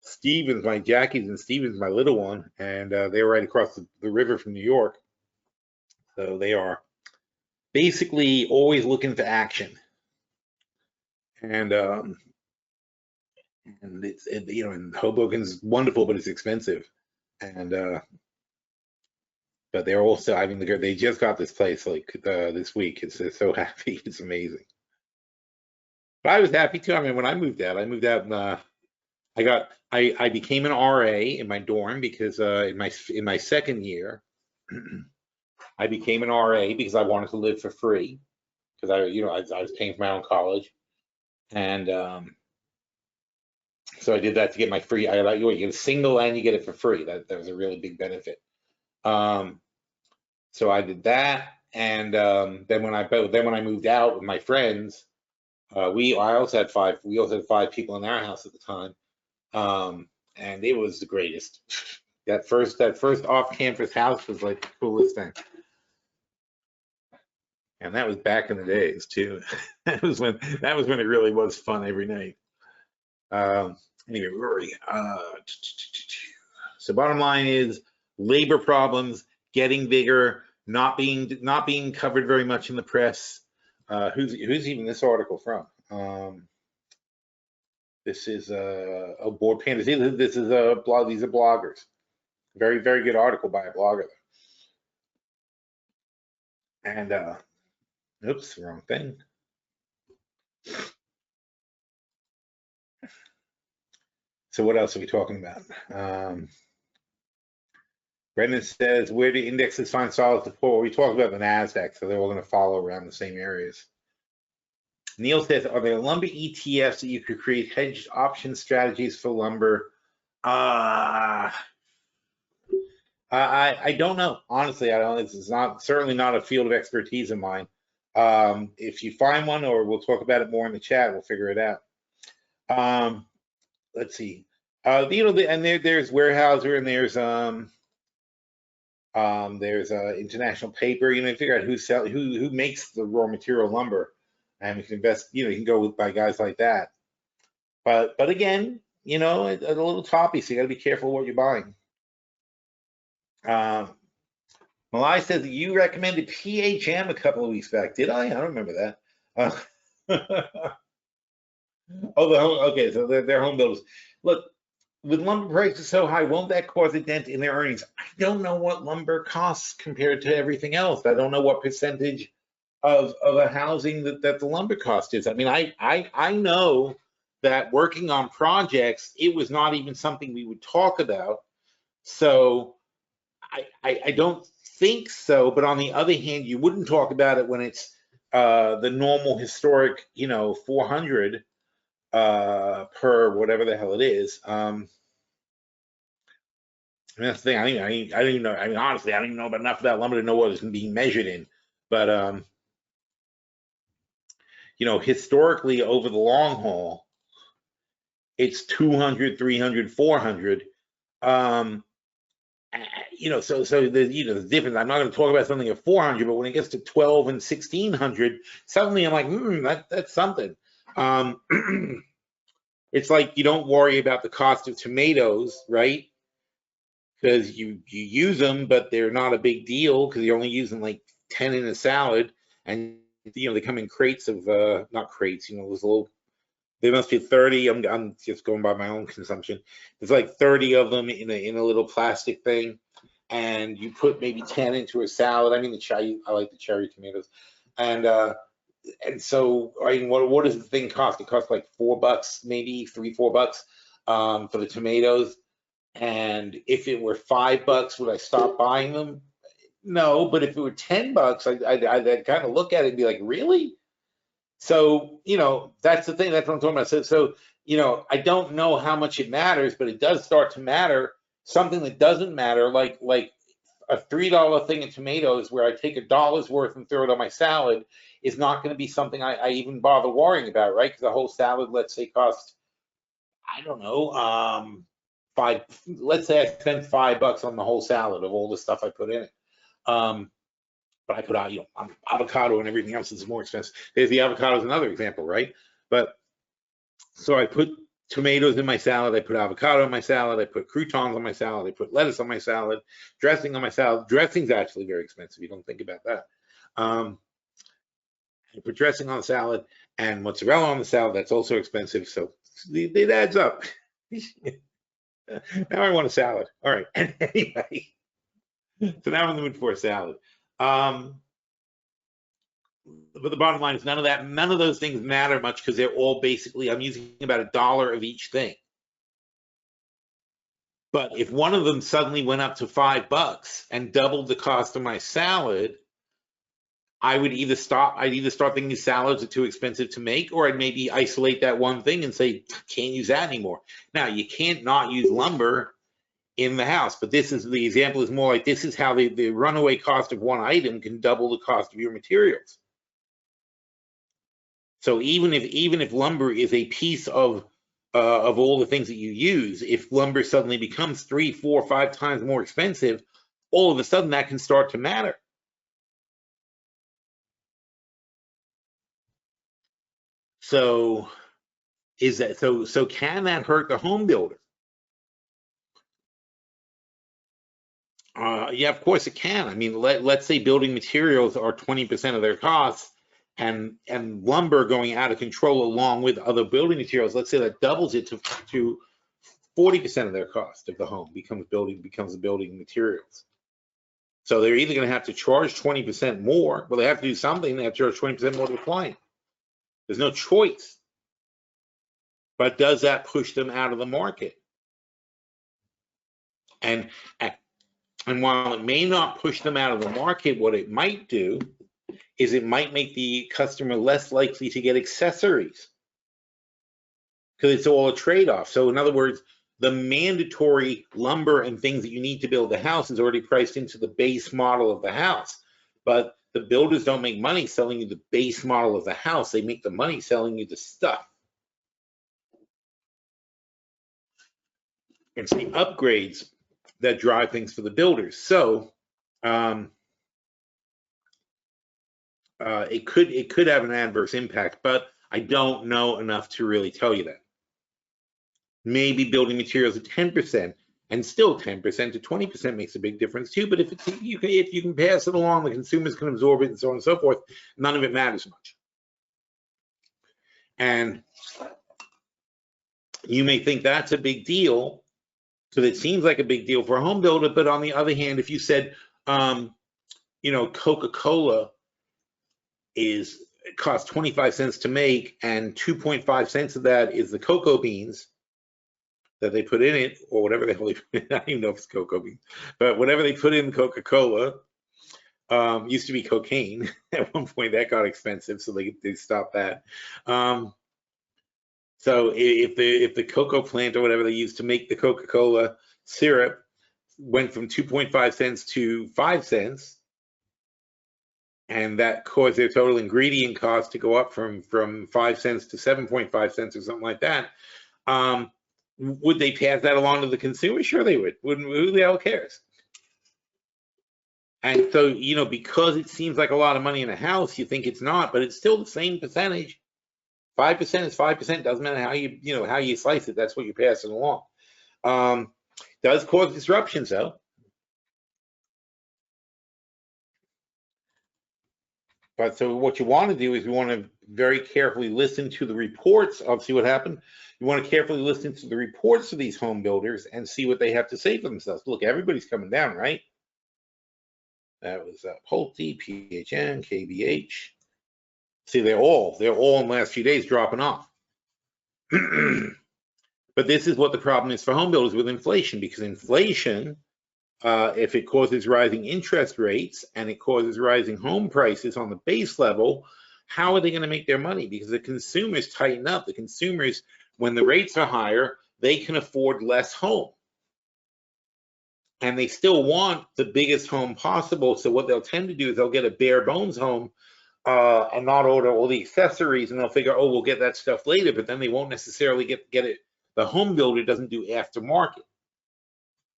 Stevens. Jackie's in Stevens, my little one, and they're right across the river from New York. So they are basically always looking for action. And it's you know, and Hoboken's wonderful, but it's expensive. And but they're also, I mean, they just got this place like this week. They're so happy. It's amazing. But I was happy too. I mean, when I moved out and I became an RA in my dorm because in my second year I became an RA because I wanted to live for free because I was paying for my own college. And so I did that to get my free. You get a single and you get it for free. That was a really big benefit. So I did that, and then when I moved out with my friends, we also had 5 people in our house at the time, and it was the greatest. That first off-campus house was like the coolest thing. And that was back in the days too. That was when it really was fun every night. Anyway, where are we? So bottom line is labor problems getting bigger, not being covered very much in the press. Who's even this article from? This is a board panel. This is a blog. These are bloggers. Very, very good article by a blogger. And oops, wrong thing. So what else are we talking about? Brendan says, where do indexes find solid support? Well, we talked about the NASDAQ, so they're all going to follow around the same areas. Neil says, are there lumber ETFs that you could create hedged option strategies for lumber? I don't know. Honestly, I don't. This is certainly not a field of expertise of mine. If you find one, or we'll talk about it more in the chat, we'll figure it out. Let's see. And there's Weyerhaeuser, and there's International Paper. You know, figure out who makes the raw material lumber, and we can invest. You know, you can go by guys like that. But again, you know, it's a little toppy, so you got to be careful what you're buying. Malai says that you recommended PHM a couple of weeks back. Did I? I don't remember that. Okay, so they're home builders. Look, with lumber prices so high, won't that cause a dent in their earnings? I don't know what lumber costs compared to everything else. I don't know what percentage of a housing that the lumber cost is. I mean, I know that working on projects, it was not even something we would talk about. So I don't think so. But on the other hand, you wouldn't talk about it when it's the normal historic, you know, 400 per whatever the hell it is. I mean, that's the thing. I don't even know. I mean, honestly, I don't even know enough about lumber to know what it's being measured in. But you know, historically over the long haul, it's 200, 300, 400. You know, so the the difference. I'm not going to talk about something at 400, but when it gets to 12 and 1600, suddenly I'm like, that's something. It's like you don't worry about the cost of tomatoes, right? Because you use them, but they're not a big deal because you're only using like 10 in a salad, and you know they come in crates of not crates, you know, those little. There must be 30. I'm just going by my own consumption. There's like 30 of them in a little plastic thing, and you put maybe 10 into a salad. I mean, I like the cherry tomatoes, and so I mean, what does the thing cost? It costs like $4, maybe $3-4 for the tomatoes. And if it were $5, would I stop buying them? No, but if it were $10, I'd kind of look at it and be like, really? So, you know, that's the thing. That's what I'm talking about. So, you know, I don't know how much it matters, but it does start to matter. Something that doesn't matter, like a $3 thing of tomatoes where I take $1 worth and throw it on my salad, is not going to be something I even bother worrying about, right? Because the whole salad, let's say, costs, I don't know, let's say I spent $5 on the whole salad of all the stuff I put in it. But I put out, you know, avocado and everything else is more expensive. There's the avocado is another example, right? But so I put tomatoes in my salad, I put avocado in my salad, I put croutons on my salad, I put lettuce on my salad, dressing on my salad. Dressing's actually very expensive. You don't think about that. I put dressing on the salad and mozzarella on the salad. That's also expensive. So it adds up. Now I want a salad. All right. Anyway, so now I'm in the mood for a salad. But the bottom line is none of those things matter much because they're all basically, I'm using about $1 of each thing. But if one of them suddenly went up to $5 and doubled the cost of my salad, I'd either start thinking salads are too expensive to make, or I'd maybe isolate that one thing and say, can't use that anymore. Now, you can't not use lumber in the house, but this is the example is more like this is how the runaway cost of one item can double the cost of your materials. So even if lumber is a piece of all the things that you use, if lumber suddenly becomes 3, 4, 5 times more expensive, all of a sudden that can start to matter. So Is that so can that hurt the home builder? Yeah, of course it can. I mean, let's say building materials are 20% of their costs, and lumber going out of control along with other building materials. Let's say that doubles it to 40% of their cost of the home becomes the building materials. So they're either going to have to charge 20% more. Well, they have to do something. They have to charge 20% more to the client. There's no choice. But does that push them out of the market? And while it may not push them out of the market, what it might do is it might make the customer less likely to get accessories, because it's all a trade-off. So in other words, the mandatory lumber and things that you need to build the house is already priced into the base model of the house. But the builders don't make money selling you the base model of the house. They make the money selling you the stuff. It's the upgrades that drive things for the builders. So it could have an adverse impact, but I don't know enough to really tell you that. Maybe building materials at 10%, and still 10% to 20% makes a big difference too. But if you can pass it along, the consumers can absorb it, and so on and so forth, none of it matters much. And you may think that's a big deal, because it seems like a big deal for a home builder. But on the other hand, if you said, Coca-Cola costs 25 cents to make, and 2.5 cents of that is the cocoa beans that they put in it, or whatever the hell they put in. I don't even know if it's cocoa beans, but whatever they put in Coca-Cola, used to be cocaine. At one point that got expensive, so they stopped that. So if the cocoa plant or whatever they used to make the Coca-Cola syrup went from 2.5 cents to 5 cents, and that caused their total ingredient cost to go up from 5 cents to 7.5 cents or something like that, would they pass that along to the consumer? Sure they would. Who the hell cares? And so, because it seems like a lot of money in a house, you think it's not, but it's still the same percentage. 5% is 5%. Doesn't matter how you slice it. That's what you're passing along. Does cause disruptions though. But so what you want to do is you want to very carefully listen to the reports of see what happened. You want to carefully listen to the reports of these home builders and see what they have to say for themselves. Look, everybody's coming down, right? That was Pulte, PHN, KBH. See, they're all in the last few days dropping off. But this is what the problem is for home builders with inflation, because inflation, if it causes rising interest rates and it causes rising home prices on the base level, how are they going to make their money? Because the consumers tighten up. The consumers, when the rates are higher, they can afford less home. And they still want the biggest home possible. So what they'll tend to do is they'll get a bare bones home and not order all the accessories, and they'll figure, oh, we'll get that stuff later, but then they won't necessarily get it. The home builder doesn't do aftermarket.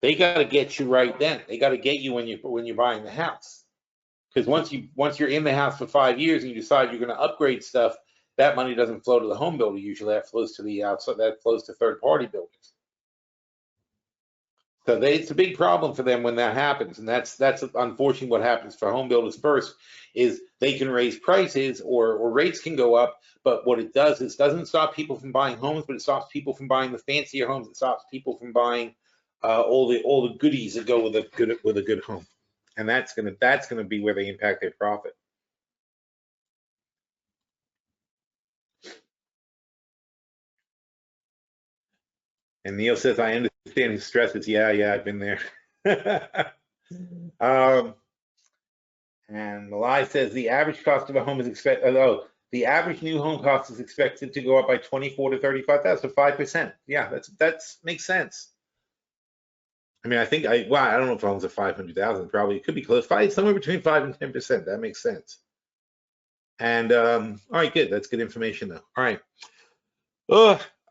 They got to get you right then. They got to get you when you're buying the house. Because once you're in the house for 5 years and you decide you're going to upgrade stuff, that money doesn't flow to the home builder. Usually that flows to the outside. That flows to third-party builders. So it's a big problem for them when that happens, and that's unfortunately what happens for home builders first. Is they can raise prices or rates can go up, but what it does is doesn't stop people from buying homes, but it stops people from buying the fancier homes. It stops people from buying all the goodies that go with a good home, and that's gonna be where they impact their profit. And Neil says, I understand his stresses. Yeah, I've been there. And Malai says the average cost of a home is expected. The average new home cost is expected to go up by 24 to 35,000, so 5%. Yeah, that makes sense. I mean, I don't know if homes are 500,000. Probably it could be close. Somewhere between 5 and 10%. That makes sense. And all right, good. That's good information, though. All right.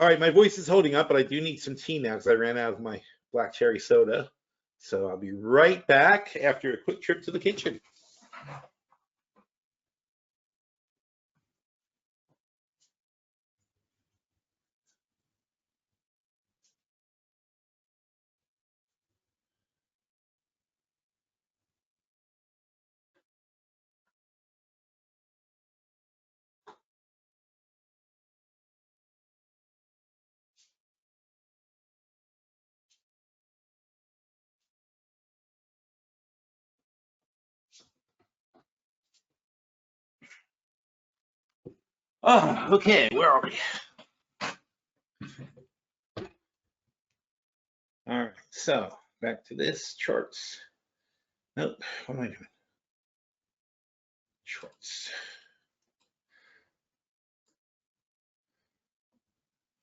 All right, my voice is holding up, but I do need some tea now because I ran out of my black cherry soda. So I'll be right back after a quick trip to the kitchen. Oh, okay, where are we? All right, so back to this charts. Nope, what am I doing? Charts.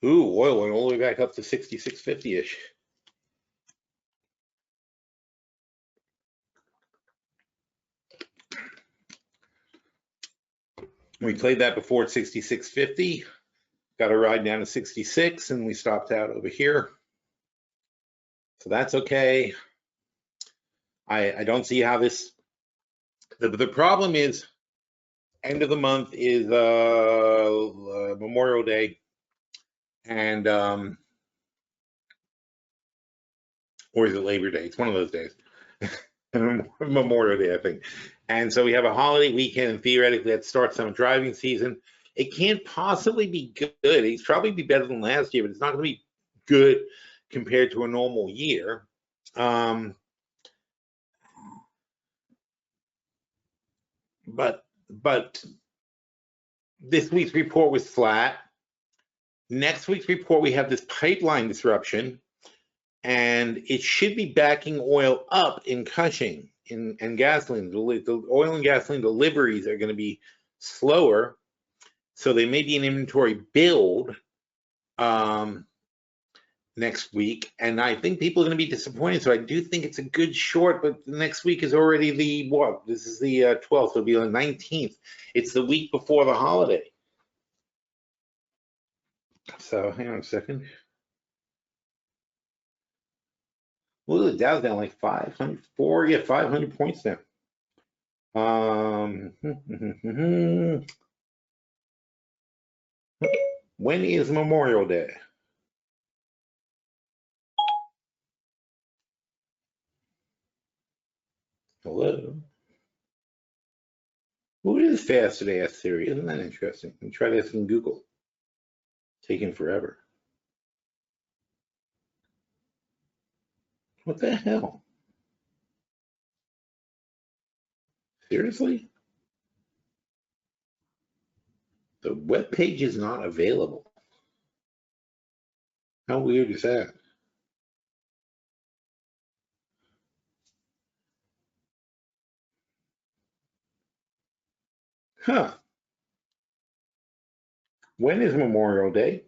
Ooh, oil went all the way back up to 66.50-ish. We played that before at 66.50, got a ride down to 66, and we stopped out over here. So that's okay. I don't see how this, the problem is end of the month is Memorial Day, and or is it Labor Day? It's one of those days. Memorial Day, I think. And so we have a holiday weekend, and theoretically that starts some driving season. It can't possibly be good. It's probably be better than last year, but it's not going to be good compared to a normal year. But this week's report was flat. Next week's report, we have this pipeline disruption, and it should be backing oil up in Cushing and gasoline. The oil and gasoline deliveries are going to be slower, so there may be an inventory build next week, and I think people are going to be disappointed. So I do think it's a good short, but the next week is already the what? This is the 12th, so it'll be on the 19th. It's the week before the holiday. So hang on a second. Well, the Dow's down like 500 points now. When is Memorial Day? Hello. What is fast today? Ask Siri. Isn't that interesting? Let me try this in Google. Taking forever. What the hell? Seriously? The web page is not available. How weird is that? Huh. When is Memorial Day?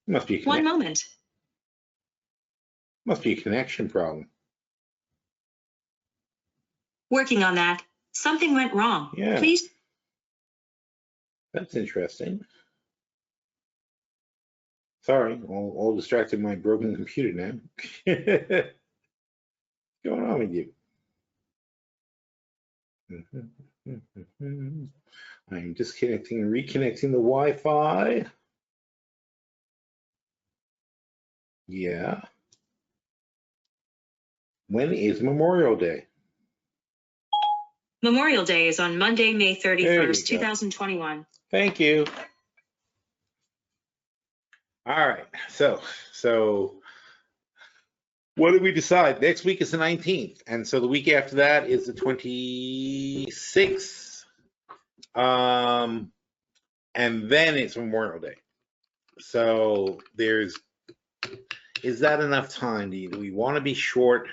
Must be one moment. Must be a connection problem. Working on that. Something went wrong. Yeah. Please. That's interesting. Sorry, all distracted by my broken computer now. What's going on with you? I'm disconnecting and reconnecting the Wi-Fi. Yeah. When is Memorial Day? Memorial Day is on Monday, May 31st, 2021. Thank you. All right, so what did we decide? Next week is the 19th, and so the week after that is the 26th, and then it's Memorial Day. So is that enough time? Do we want to be short?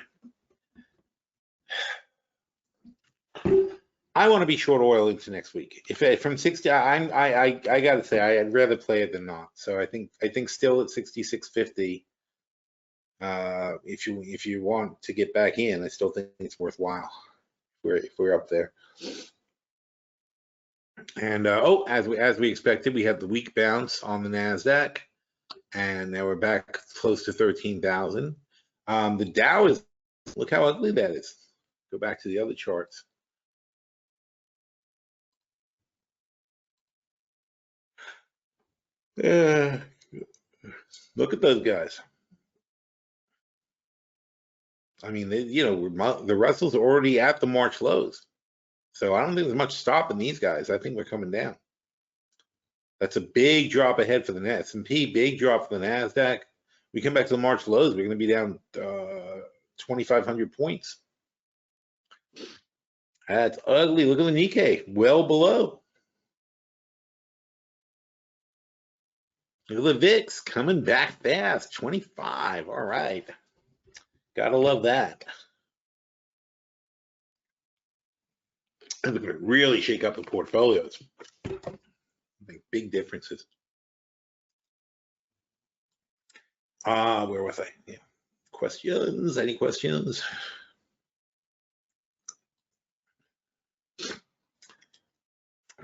I want to be short oil into next week. If from 60, I gotta say I'd rather play it than not. So I think still at 66.50. If you want to get back in, I still think it's worthwhile. If we're up there. And as we expected, we had the weak bounce on the Nasdaq, and now we're back close to 13,000. The Dow is, look how ugly that is. Go back to the other charts. Look at those guys. I mean, the Russell's already at the March lows. So I don't think there's much stopping these guys. I think we're coming down. That's a big drop ahead for the S&P, big drop for the Nasdaq. We come back to the March lows, we're going to be down 2,500 points. That's ugly. Look at the Nikkei, well below. Look at the VIX coming back fast, 25. All right. Gotta love that. And we're going to really shake up the portfolios. Make big differences. Where was I? Yeah. Questions? Any questions?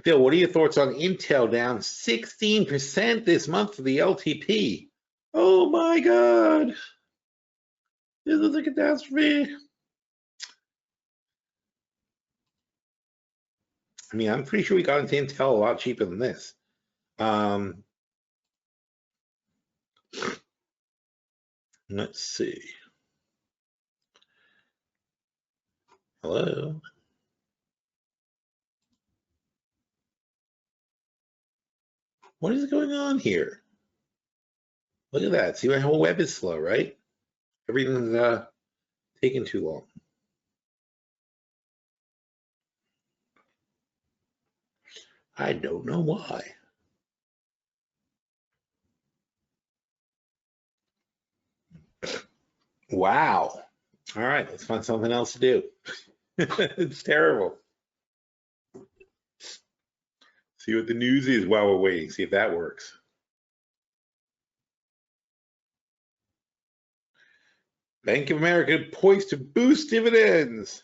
Phil, what are your thoughts on Intel down 16% this month for the LTP? Oh my God. This is a catastrophe. I mean, I'm pretty sure we got into Intel a lot cheaper than this. Let's see. Hello. What is going on here? Look at that. See, my whole web is slow, right? Everything's taking too long. I don't know why. Wow. All right, let's find something else to do. It's terrible. See what the news is while we're waiting. See if that works. Bank of America poised to boost dividends.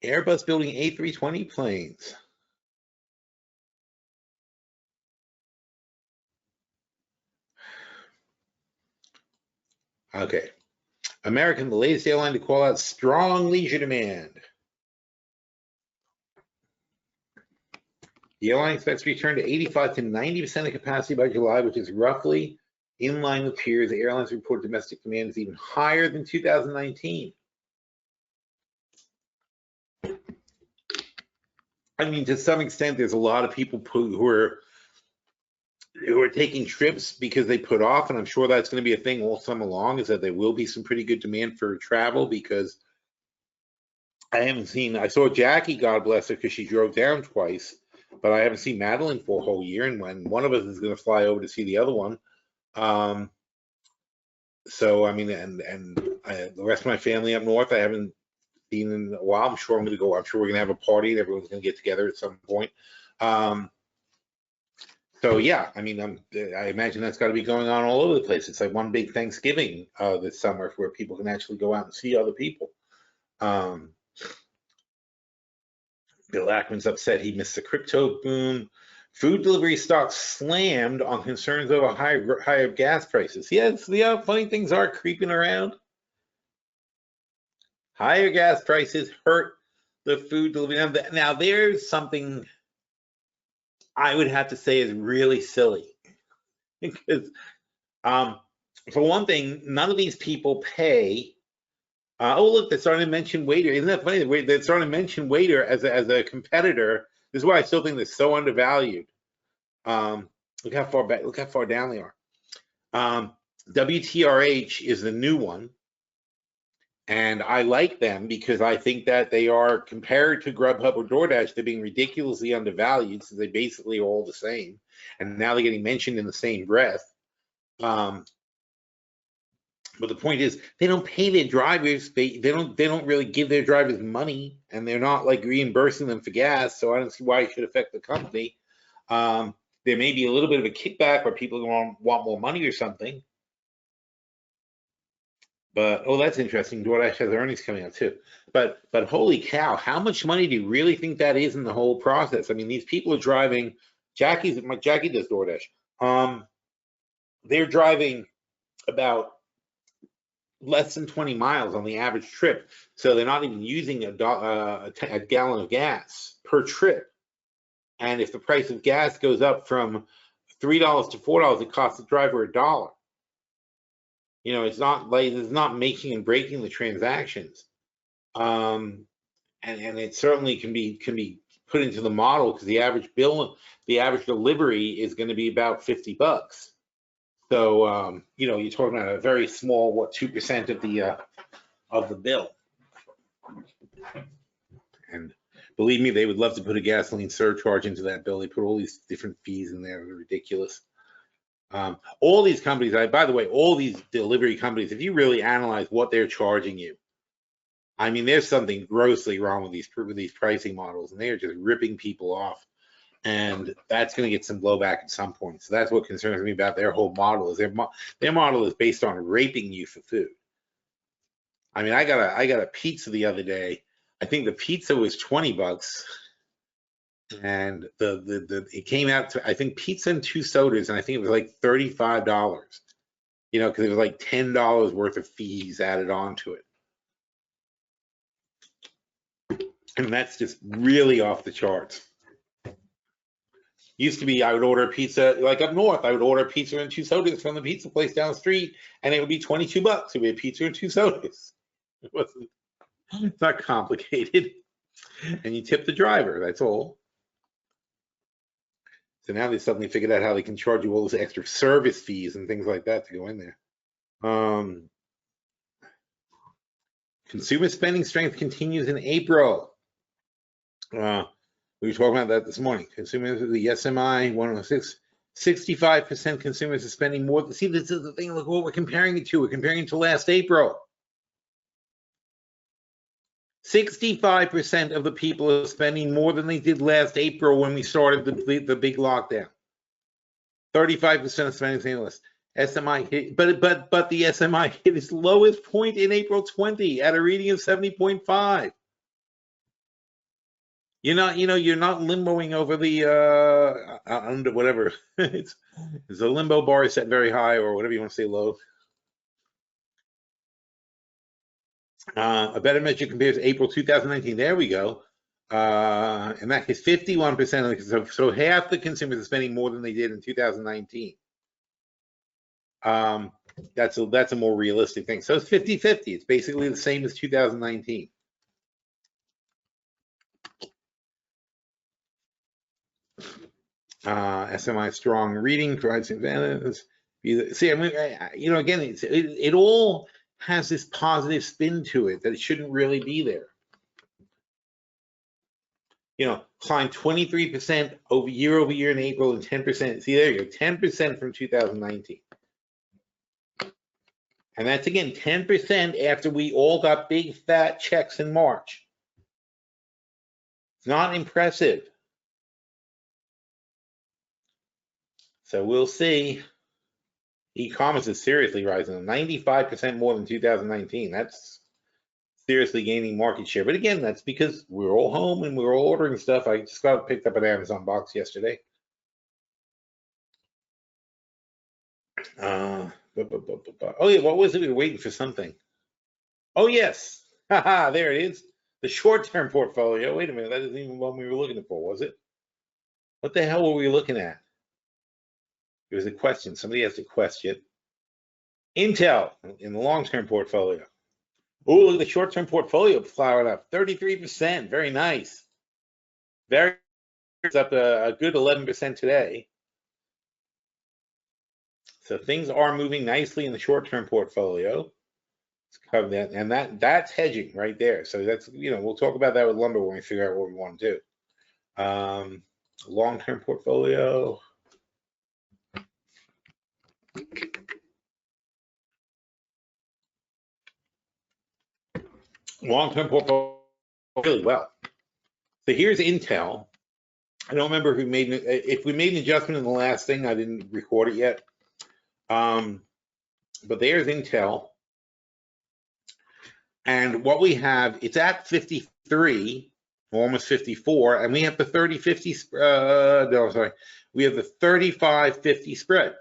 Airbus building A320 planes. Okay. American, the latest airline to call out strong leisure demand. The airline expects to return to 85 to 90% of capacity by July, which is roughly in line with peers. The airlines report domestic demand is even higher than 2019. I mean, to some extent, there's a lot of people who are taking trips because they put off, and I'm sure that's going to be a thing all summer long, is that there will be some pretty good demand for travel, because I saw Jackie, God bless her, because she drove down twice, but I haven't seen Madeline for a whole year, and when one of us is going to fly over to see the other one. So, I mean, and the rest of my family up north, I haven't seen in a while. I'm sure I'm going to go. I'm sure we're going to have a party and everyone's going to get together at some point. So yeah, I mean, I imagine that's got to be going on all over the place. It's like one big Thanksgiving this summer where people can actually go out and see other people. Bill Ackman's upset he missed the crypto boom. Food delivery stocks slammed on concerns over higher gas prices. Yeah, see how funny things are creeping around? Higher gas prices hurt the food delivery. Now there's something I would have to say is really silly, because for one thing, none of these people pay. Oh, look, they're starting to mention Waiter. Isn't that funny? They're starting to mention Waiter as a competitor. This is why I still think they're so undervalued. Look how far back. Look how far down they are. WTRH is the new one, and I like them because I think that they are, compared to Grubhub or DoorDash, they're being ridiculously undervalued, since they basically are all the same, and now they're getting mentioned in the same breath. But the point is, they don't pay their drivers. They don't really give their drivers money, and they're not like reimbursing them for gas. So I don't see why it should affect the company. There may be a little bit of a kickback where people want more money or something. But oh, that's interesting. DoorDash has earnings coming up too. But holy cow, how much money do you really think that is in the whole process? I mean, these people are driving. Jackie does DoorDash. They're driving about less than 20 miles on the average trip, so they're not even using a gallon of gas per trip. And if the price of gas goes up from $3 to $4, it costs the driver $1. You know, it's not making and breaking the transactions, and it certainly can be put into the model, because the average delivery is going to be about $50. So, you know, you're talking about a very small, 2% of the bill. And believe me, they would love to put a gasoline surcharge into that bill. They put all these different fees in there. They're ridiculous. All these companies, by the way, all these delivery companies, if you really analyze what they're charging you, I mean, there's something grossly wrong with these pricing models, and they are just ripping people off. And that's going to get some blowback at some point. So that's what concerns me about their whole model. Is their model is based on raping you for food. I mean, I got a pizza the other day. I think the pizza was $20, and it came out to, I think, pizza and 2 sodas, and I think it was like $35. You know, because it was like $10 worth of fees added onto it. And that's just really off the charts. Used to be, I would order a pizza, like up north, I would order a pizza and 2 sodas from the pizza place down the street, and it would be $22. It would be a pizza and 2 sodas. It's not complicated. And you tip the driver, that's all. So now they suddenly figured out how they can charge you all those extra service fees and things like that to go in there. Consumer spending strength continues in April. We were talking about that this morning. Consumers, the SMI 106, 65% consumers are spending more. See, this is the thing. Look what we're comparing it to. We're comparing it to last April. 65% of the people are spending more than they did last April when we started the big lockdown. 35% of spending same list. SMI hit, but the SMI hit its lowest point in April 20 at a reading of 70.5. You're not limboing over the under whatever. it's a limbo bar is set very high, or whatever you want to say, low. A better measure compares to April 2019. There we go. And that is 51% of so half the consumers are spending more than they did in 2019. That's a more realistic thing. So it's 50-50. It's basically the same as 2019. SMI strong reading provides advantages. See, I mean, again, it all has this positive spin to it that it shouldn't really be there. Climbed 23% year over year in April and 10%. See, there you go, 10% from 2019. And that's, again, 10% after we all got big fat checks in March. It's not impressive. So we'll see. E-commerce is seriously rising, 95% more than 2019. That's seriously gaining market share. But again, that's because we're all home and we're all ordering stuff. I just picked up an Amazon box yesterday. Oh yeah, what was it? We were waiting for something. Oh yes, haha, there it is. The short-term portfolio. Wait a minute, that isn't even what we were looking for, was it? What the hell were we looking at? It was a question. Somebody asked a question. Intel in the long-term portfolio. Oh, look at the short-term portfolio flowering up. 33%. Very nice. It's up a good 11% today. So things are moving nicely in the short-term portfolio. Let's cover that, and that's hedging right there. So that's we'll talk about that with lumber when we figure out what we want to do. Long-term portfolio. Long-term portfolio really well. So here's Intel. I don't remember if we made an adjustment in the last thing. I didn't record it yet. But there's Intel. And what we have, it's at 53, almost 54, and we have the 30-50, no, sorry, we have the 35-50 spread.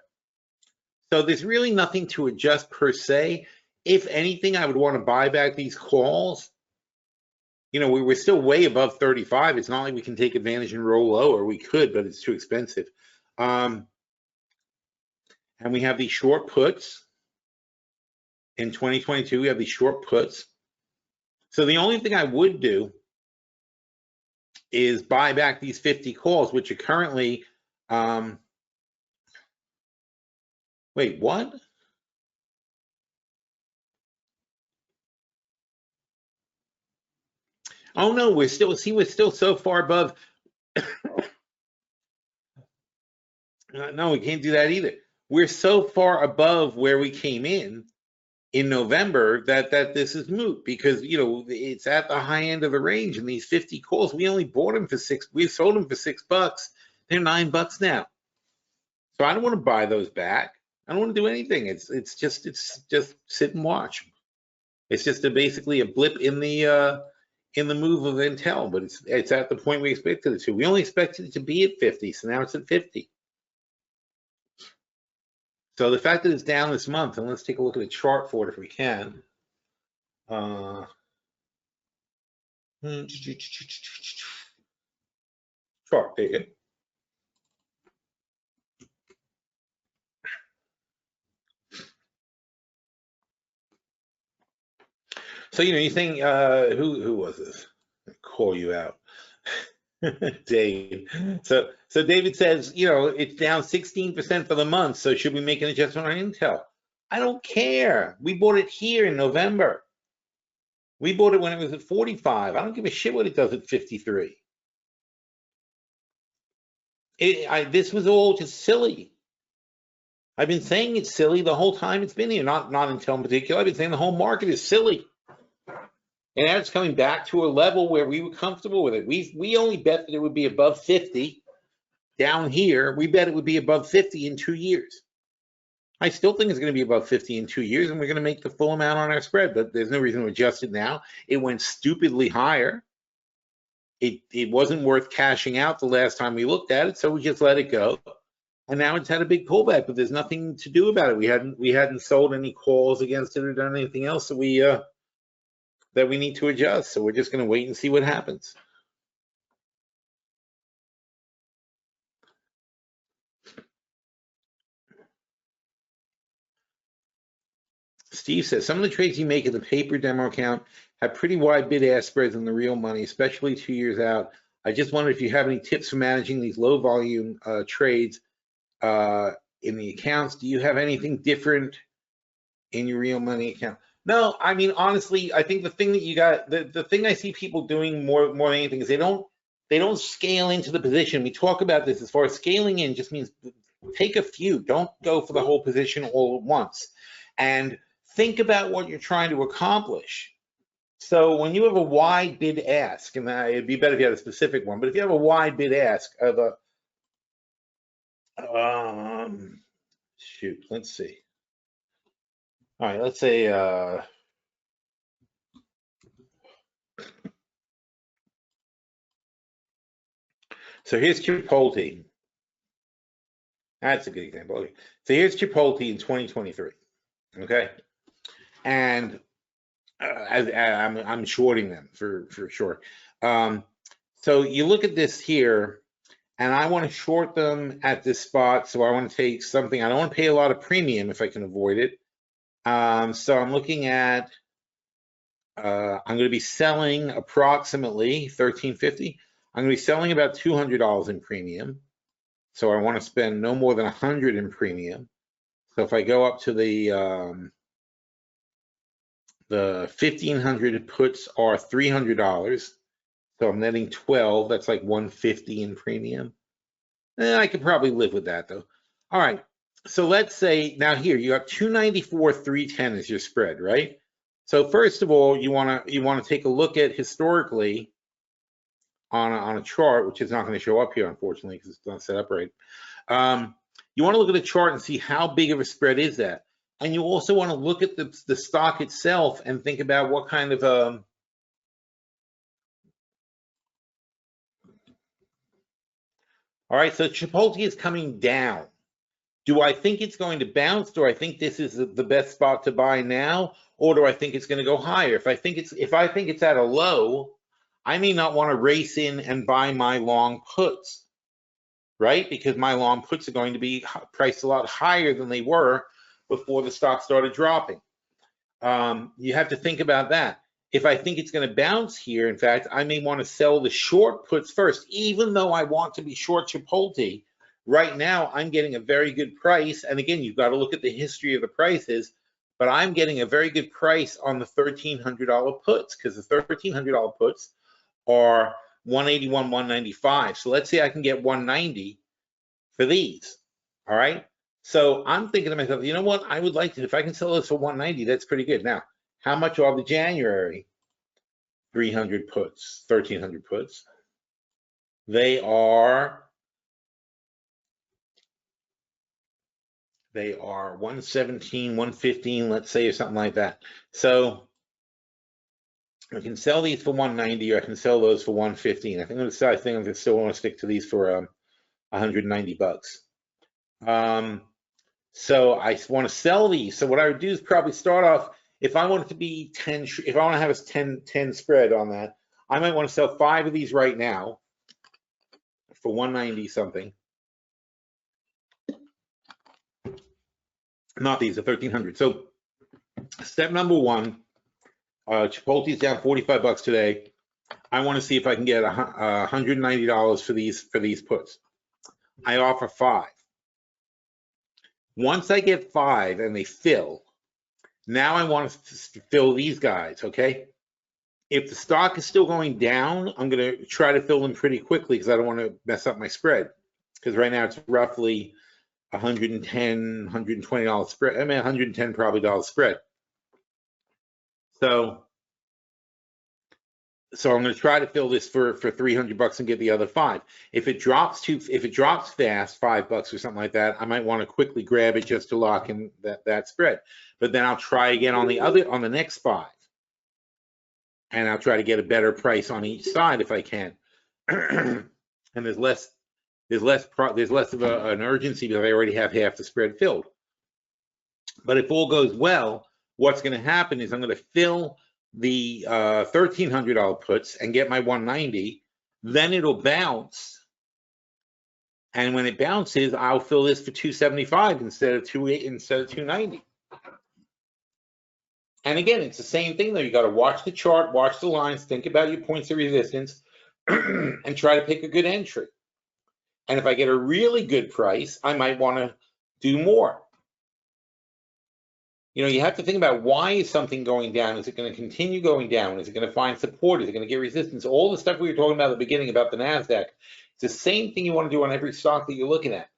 So there's really nothing to adjust per se. If anything, I would want to buy back these calls. We're still way above 35. It's not like we can take advantage and roll lower. We could, but it's too expensive. And we have these short puts. In 2022, we have these short puts. So the only thing I would do is buy back these 50 calls, which are currently, wait, what? Oh no, we're still so far above. No, we can't do that either. We're so far above where we came in November that this is moot, because it's at the high end of the range, and these 50 calls, we only bought them for we sold them for $6. They're $9 now. So I don't want to buy those back. I don't want to do anything. It's just sit and watch. It's just basically a blip in the move of Intel, but it's at the point we expected it to. We only expected it to be at 50, so now it's at 50. So the fact that it's down this month, and let's take a look at a chart for it if we can. Chart, there you go. So you think who was this? I'll call you out. Dave. So David says, it's down 16% for the month. So should we make an adjustment on Intel? I don't care. We bought it here in November. We bought it when it was at 45. I don't give a shit what it does at 53. This was all just silly. I've been saying it's silly the whole time it's been here. Not Intel in particular. I've been saying the whole market is silly. And now it's coming back to a level where we were comfortable with it. We only bet that it would be above 50 down here. We bet it would be above 50 in 2 years. I still think it's going to be above 50 in 2 years, and we're going to make the full amount on our spread, but there's no reason to adjust it now. It went stupidly higher. It wasn't worth cashing out the last time we looked at it, so we just let it go. And now it's had a big pullback, but there's nothing to do about it. We hadn't sold any calls against it or done anything else that we need to adjust. So we're just going to wait and see what happens. Steve says, some of the trades you make in the paper demo account have pretty wide bid-ask spreads in the real money, especially 2 years out. I just wondered if you have any tips for managing these low volume trades in the accounts. Do you have anything different in your real money account? No, I mean, honestly, I think the thing that you got, the thing I see people doing more than anything is they don't scale into the position. We talk about this as far as scaling in just means take a few. Don't go for the whole position all at once. And think about what you're trying to accomplish. So when you have a wide bid ask, and it'd be better if you had a specific one, but if you have a wide bid ask of a, shoot, let's see. All right, let's say, so here's Chipotle. That's a good example. Okay. So here's Chipotle in 2023, okay? And I'm shorting them for sure. So you look at this here, and I want to short them at this spot. So I want to take something. I don't want to pay a lot of premium if I can avoid it. So I'm looking at, I'm going to be selling approximately $13.50. I'm going to be selling about $200 in premium. So I want to spend no more than $100 in premium. So if I go up to the 1,500 puts are $300. So I'm netting 12. That's like $150 in premium. I could probably live with that though. All right. So let's say now here you have 294, 310 is your spread, right? So first of all, you want to take a look at historically on a chart, which is not going to show up here unfortunately because it's not set up right. You want to look at the chart and see how big of a spread is that, and you also want to look at the stock itself and think about what kind of all right, so Chipotle is coming down. Do I think it's going to bounce? Do I think this is the best spot to buy now, or do I think it's going to go higher? If I think it's at a low, I may not want to race in and buy my long puts, right? Because my long puts are going to be priced a lot higher than they were before the stock started dropping. You have to think about that. If I think it's going to bounce here, in fact, I may want to sell the short puts first, even though I want to be short Chipotle. Right now, I'm getting a very good price. And again, you've got to look at the history of the prices, but I'm getting a very good price on the $1,300 puts because the $1,300 puts are 181, 195. So let's say I can get 190 for these. All right. So I'm thinking to myself, you know what? I would like to, if I can sell this for 190, that's pretty good. Now, how much are the January 300 puts, 1300 puts? They are 117, 115, let's say, or something like that. So I can sell these for 190, or I can sell those for 115. I think I'm going to still want to stick to these for 190 bucks. So I want to sell these. So what I would do is probably start off, if I want it to be 10, if I want to have a 10 spread on that, I might want to sell 5 of these right now for 190 something. Not these, the 1300. So step number 1, Chipotle's down 45 bucks today. I want to see if I can get $190 for these puts. I offer 5. Once I get 5 and they fill, now I want to fill these guys, okay? If the stock is still going down, I'm going to try to fill them pretty quickly because I don't want to mess up my spread. Because right now it's roughly $110, $120 spread. I mean, $110 probably dollars spread. So I'm going to try to fill this for 300 bucks and get the other 5. If it drops fast, $5 or something like that, I might want to quickly grab it just to lock in that spread. But then I'll try again on the next 5, and I'll try to get a better price on each side if I can. And there's less of an urgency because I already have half the spread filled. But if all goes well, what's going to happen is I'm going to fill the $1,300 puts and get my 190. Then it'll bounce, and when it bounces, I'll fill this for 275 instead of 290. And again, it's the same thing though. You got to watch the chart, watch the lines, think about your points of resistance, and try to pick a good entry. And if I get a really good price, I might want to do more. You know, you have to think about, why is something going down? Is it going to continue going down? Is it going to find support? Is it going to get resistance? All the stuff we were talking about at the beginning about the NASDAQ, it's the same thing you want to do on every stock that you're looking at.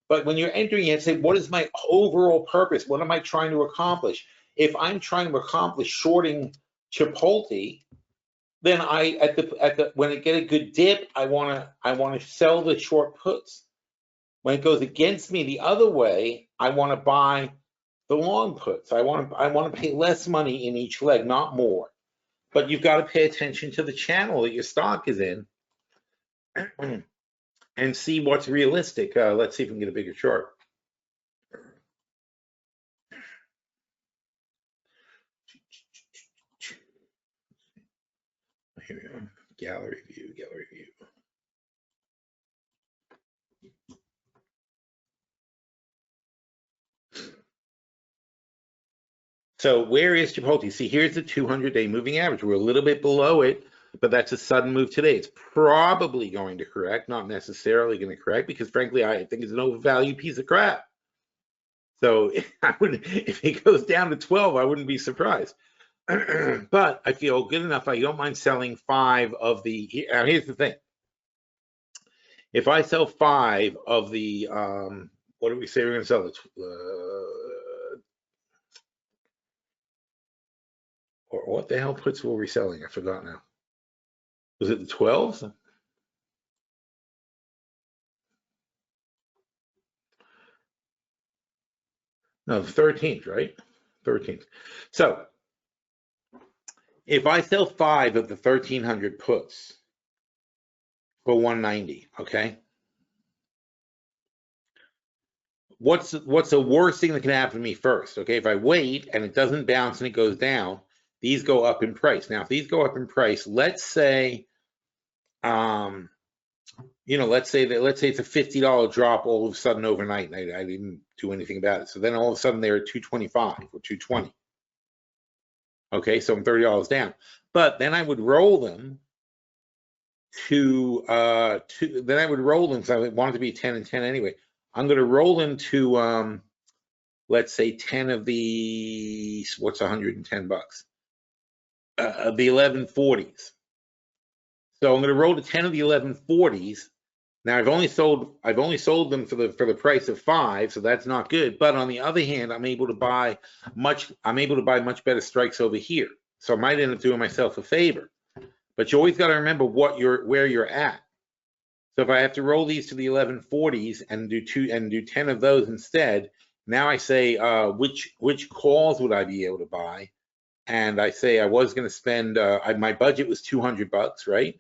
But when you're entering, you have to say, what is my overall purpose? What am I trying to accomplish? If I'm trying to accomplish shorting Chipotle, then when I get a good dip, I want to sell the short puts. When it goes against me the other way, I want to buy the long puts. I want to pay less money in each leg, not more. But you've got to pay attention to the channel that your stock is in and see what's realistic. Let's see if we can get a bigger chart. Here we go. Gallery view, gallery view. So where is Chipotle? See, here's the 200-day moving average. We're a little bit below it, but that's a sudden move today. It's probably going to correct, not necessarily going to correct, because frankly, I think it's an overvalued piece of crap. So if it goes down to 12, I wouldn't be surprised. But I feel good enough. I don't mind selling 5 of the. Now here's the thing. If I sell 5 of the, what do we say we're going to sell? Or what the hell puts were we selling? I forgot now. Was it the 12s? No, the 13th, right? 13th. So if I sell 5 of the 1,300 puts for 190, okay? What's the worst thing that can happen to me first? Okay, if I wait and it doesn't bounce and it goes down, these go up in price. Now, if these go up in price, let's say, you know, let's say it's a $50 drop all of a sudden overnight, and I didn't do anything about it. So then all of a sudden they're at 225 or 220. Okay, so I'm $30 down. But then I would roll them then I would roll them, because I want it to be 10 and 10 anyway. I'm going to roll them to, let's say 10 of the, what's 110 bucks? The 1140s. So I'm going to roll to 10 of the 1140s. Now I've only sold them for the price of 5, so that's not good. But on the other hand, I'm able to buy much better strikes over here. So I might end up doing myself a favor. But you always got to remember where you're at. So if I have to roll these to the 1140s and do 10 of those instead, now I say which calls would I be able to buy? And I say I was going to spend my budget was $200, right?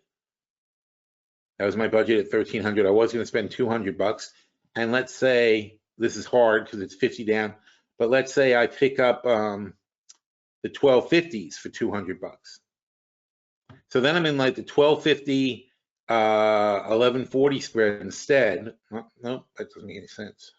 That was my budget at 1,300. I was going to spend $200, and let's say this is hard because it's 50 down, but let's say I pick up the 1250s for $200. So then I'm in like the 1250, 1140 spread instead. No, that doesn't make any sense.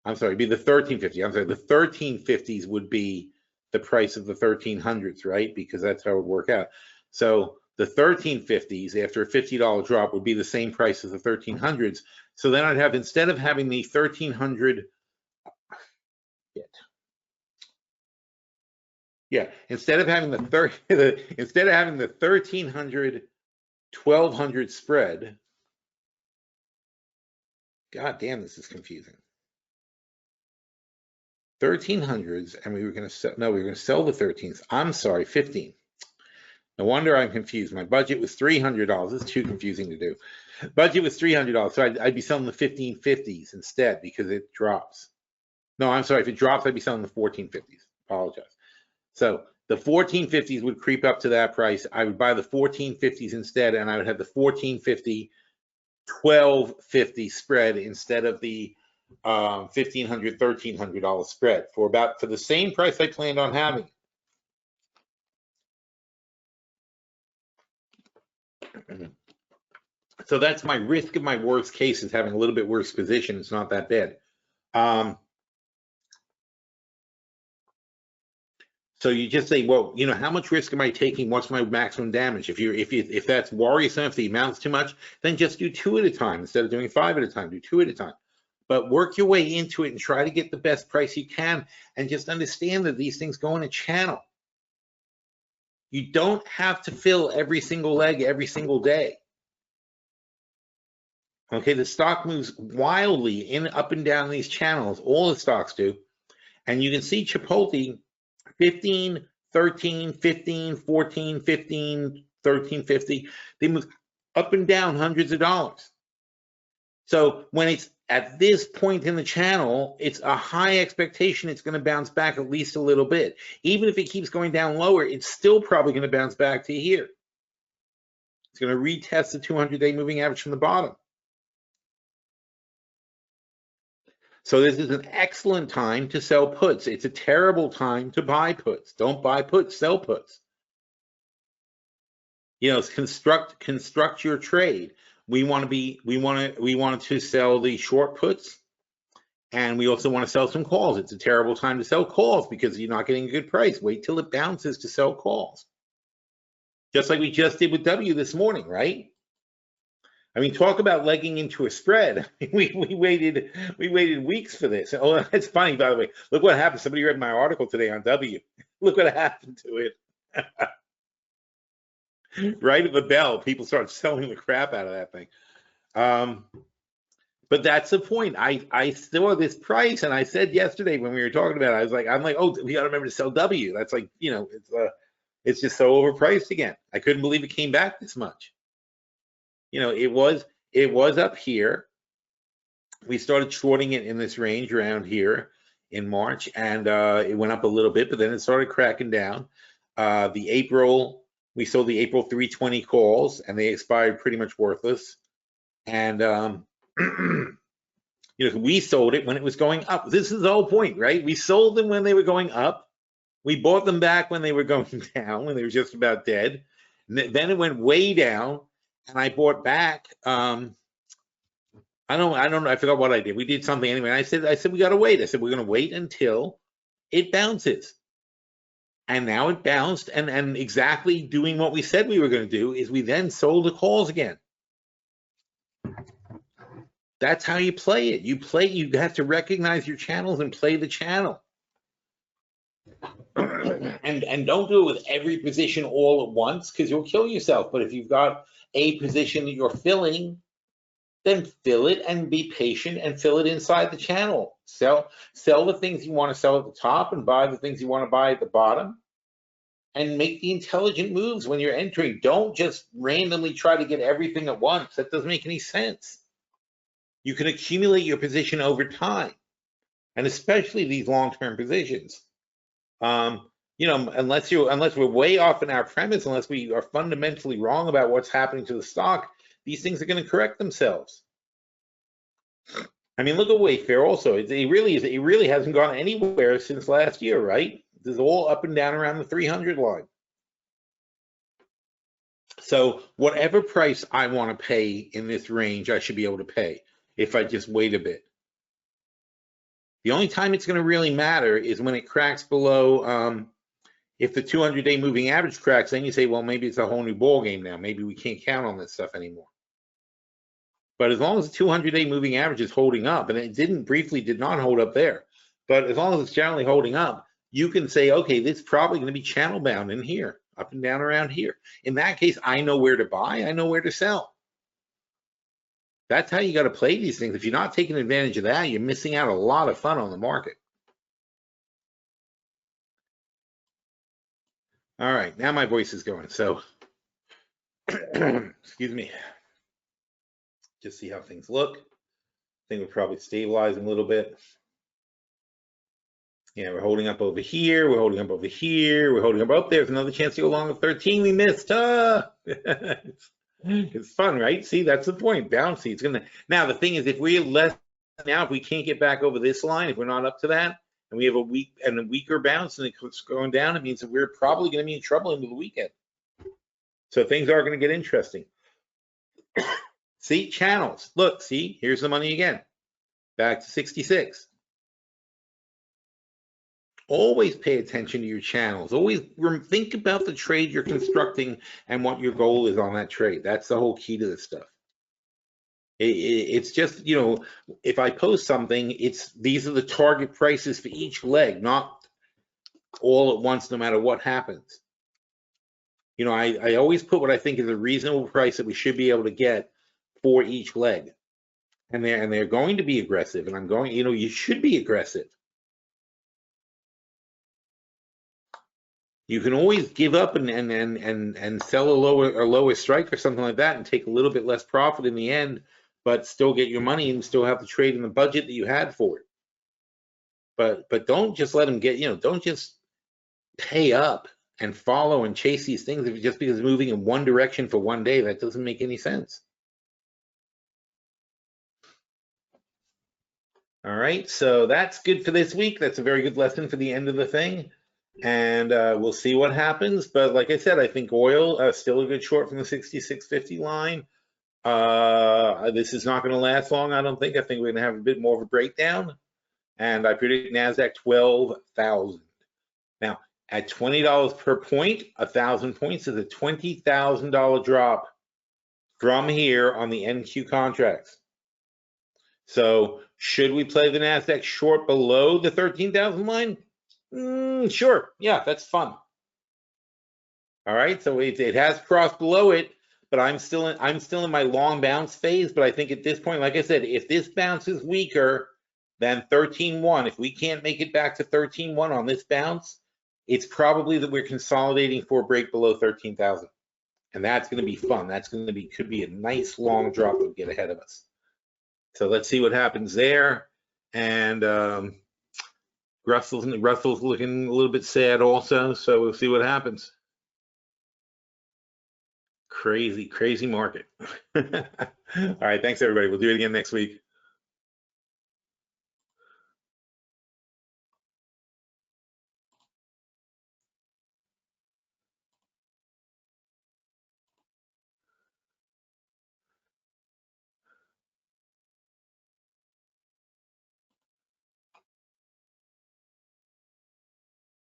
I'm sorry, it'd be the 1350. I'm sorry, the 1350s would be the price of the 1300s, right? Because that's how it would work out. So the 1350s after a $50 drop would be the same price as the 1300s. So then I'd have, instead of having the 1300, instead of having the 1300 1200 spread, God damn, this is confusing. 1300s, and we were going to sell, no, we were going to sell the 13s. I'm sorry, 15. No wonder I'm confused. My budget was $300. It's too confusing to do. Budget was $300, so I'd be selling the 1550s instead because it drops. No, I'm sorry. If it drops, I'd be selling the 1450s. Apologize. So the 1450s would creep up to that price. I would buy the 1450s instead, and I would have the 1450 1250 spread instead of the $1,500, $1,300 spread for the same price I planned on having. So that's my risk of my worst case, is having a little bit worse position. It's not that bad. So you just say, well, you know, how much risk am I taking? What's my maximum damage? If that's worrisome, if the amount's too much, then just do 2 at a time instead of doing 5 at a time. Do 2 at a time. But work your way into it and try to get the best price you can, and just understand that these things go in a channel. You don't have to fill every single leg every single day. Okay, the stock moves wildly up and down these channels. All the stocks do. And you can see Chipotle 15, 13, 15, 14, 15, 13, 50. They move up and down hundreds of dollars. So when it's at this point in the channel, it's a high expectation it's going to bounce back at least a little bit. Even if it keeps going down lower, it's still probably going to bounce back to here. It's going to retest the 200-day moving average from the bottom. So this is an excellent time to sell puts. It's a terrible time to buy puts. Don't buy puts, sell puts. You know, construct your trade. We want to sell the short puts, and we also want to sell some calls. It's a terrible time to sell calls because you're not getting a good price. Wait till it bounces to sell calls. Just like we just did with W this morning, right? I mean, talk about legging into a spread. We waited weeks for this. Oh, that's funny, by the way. Look what happened. Somebody read my article today on W. Look what happened to it. Right at the bell, people start selling the crap out of that thing. But that's the point. I saw this price, and I said yesterday when we were talking about it, I'm like, oh, we got to remember to sell W. That's like, you know, it's just so overpriced again. I couldn't believe it came back this much. You know, it was up here. We started shorting it in this range around here in March, and it went up a little bit, but then it started cracking down. We sold the April 320 calls, and they expired pretty much worthless. And you know, we sold it when it was going up. This is the whole point, right? We sold them when they were going up. We bought them back when they were going down, when they were just about dead. Then it went way down. And I bought back. I don't know. I forgot what I did. We did something anyway. I said we got to wait. I said we're going to wait until it bounces. And now it bounced, and exactly doing what we said we were going to do is we then sold the calls again. That's how you play it. You have to recognize your channels and play the channel. And don't do it with every position all at once, because you'll kill yourself. But if you've got a position that you're filling, then fill it and be patient and fill it inside the channel. Sell the things you want to sell at the top and buy the things you want to buy at the bottom, and make the intelligent moves when you're entering. Don't just randomly try to get everything at once. That doesn't make any sense. You can accumulate your position over time, and especially these long-term positions. You know, unless we're way off in our premise, unless we are fundamentally wrong about what's happening to the stock, these things are going to correct themselves. I mean, look at Wayfair also. It really hasn't gone anywhere since last year, right? This is all up and down around the 300 line. So whatever price I want to pay in this range, I should be able to pay if I just wait a bit. The only time it's going to really matter is when it cracks below, if the 200-day moving average cracks, then you say, well, maybe it's a whole new ball game now. Maybe we can't count on this stuff anymore. But as long as the 200-day moving average is holding up, and it did not hold up there, but as long as it's generally holding up, you can say, okay, this is probably going to be channel bound in here, up and down around here. In that case, I know where to buy, I know where to sell. That's how you got to play these things. If you're not taking advantage of that, you're missing out a lot of fun on the market. All right, now my voice is going. So, excuse me. Just see how things look. I think we're probably stabilizing a little bit. Yeah, we're holding up over here. We're holding up over here. We're holding up. Oh, there's another chance to go along with 13. We missed. It's fun, right? See, that's the point. Bouncy. It's gonna. Now the thing is, if we can't get back over this line, if we're not up to that, and we have a weaker bounce, and it's going down, it means that we're probably going to be in trouble into the weekend. So things are going to get interesting. See, channels. Look, see, here's the money again. Back to 66. Always pay attention to your channels. Always think about the trade you're constructing and what your goal is on that trade. That's the whole key to this stuff. It's just, you know, if I post something, these are the target prices for each leg, not all at once, no matter what happens. You know, I always put what I think is a reasonable price that we should be able to get for each leg. And they're going to be aggressive, and I'm going, you know, you should be aggressive. You can always give up and sell a lower strike or something like that and take a little bit less profit in the end, but still get your money and still have the trade in the budget that you had for it. But don't just let them get, you know, don't just pay up and follow and chase these things just because it's moving in one direction for one day. That doesn't make any sense. All right, so that's good for this week. That's a very good lesson for the end of the thing. And we'll see what happens. But like I said, I think oil still a good short from the 66.50 line. This is not going to last long, I don't think. I think we're going to have a bit more of a breakdown. And I predict NASDAQ 12,000. Now, at $20 per point, 1,000 points is a $20,000 drop from here on the NQ contracts. So should we play the NASDAQ short below the 13,000 line? Sure. Yeah, that's fun. All right. So it has crossed below it, but I'm still in my long bounce phase. But I think at this point, like I said, if this bounce is weaker than 13.1, if we can't make it back to 13.1 on this bounce, it's probably that we're consolidating for a break below 13,000. And that's going to be fun. That's going to be, could be a nice long drop that will get ahead of us. So let's see what happens there. And Russell's looking a little bit sad also. So we'll see what happens. Crazy, crazy market. All right. Thanks, everybody. We'll do it again next week.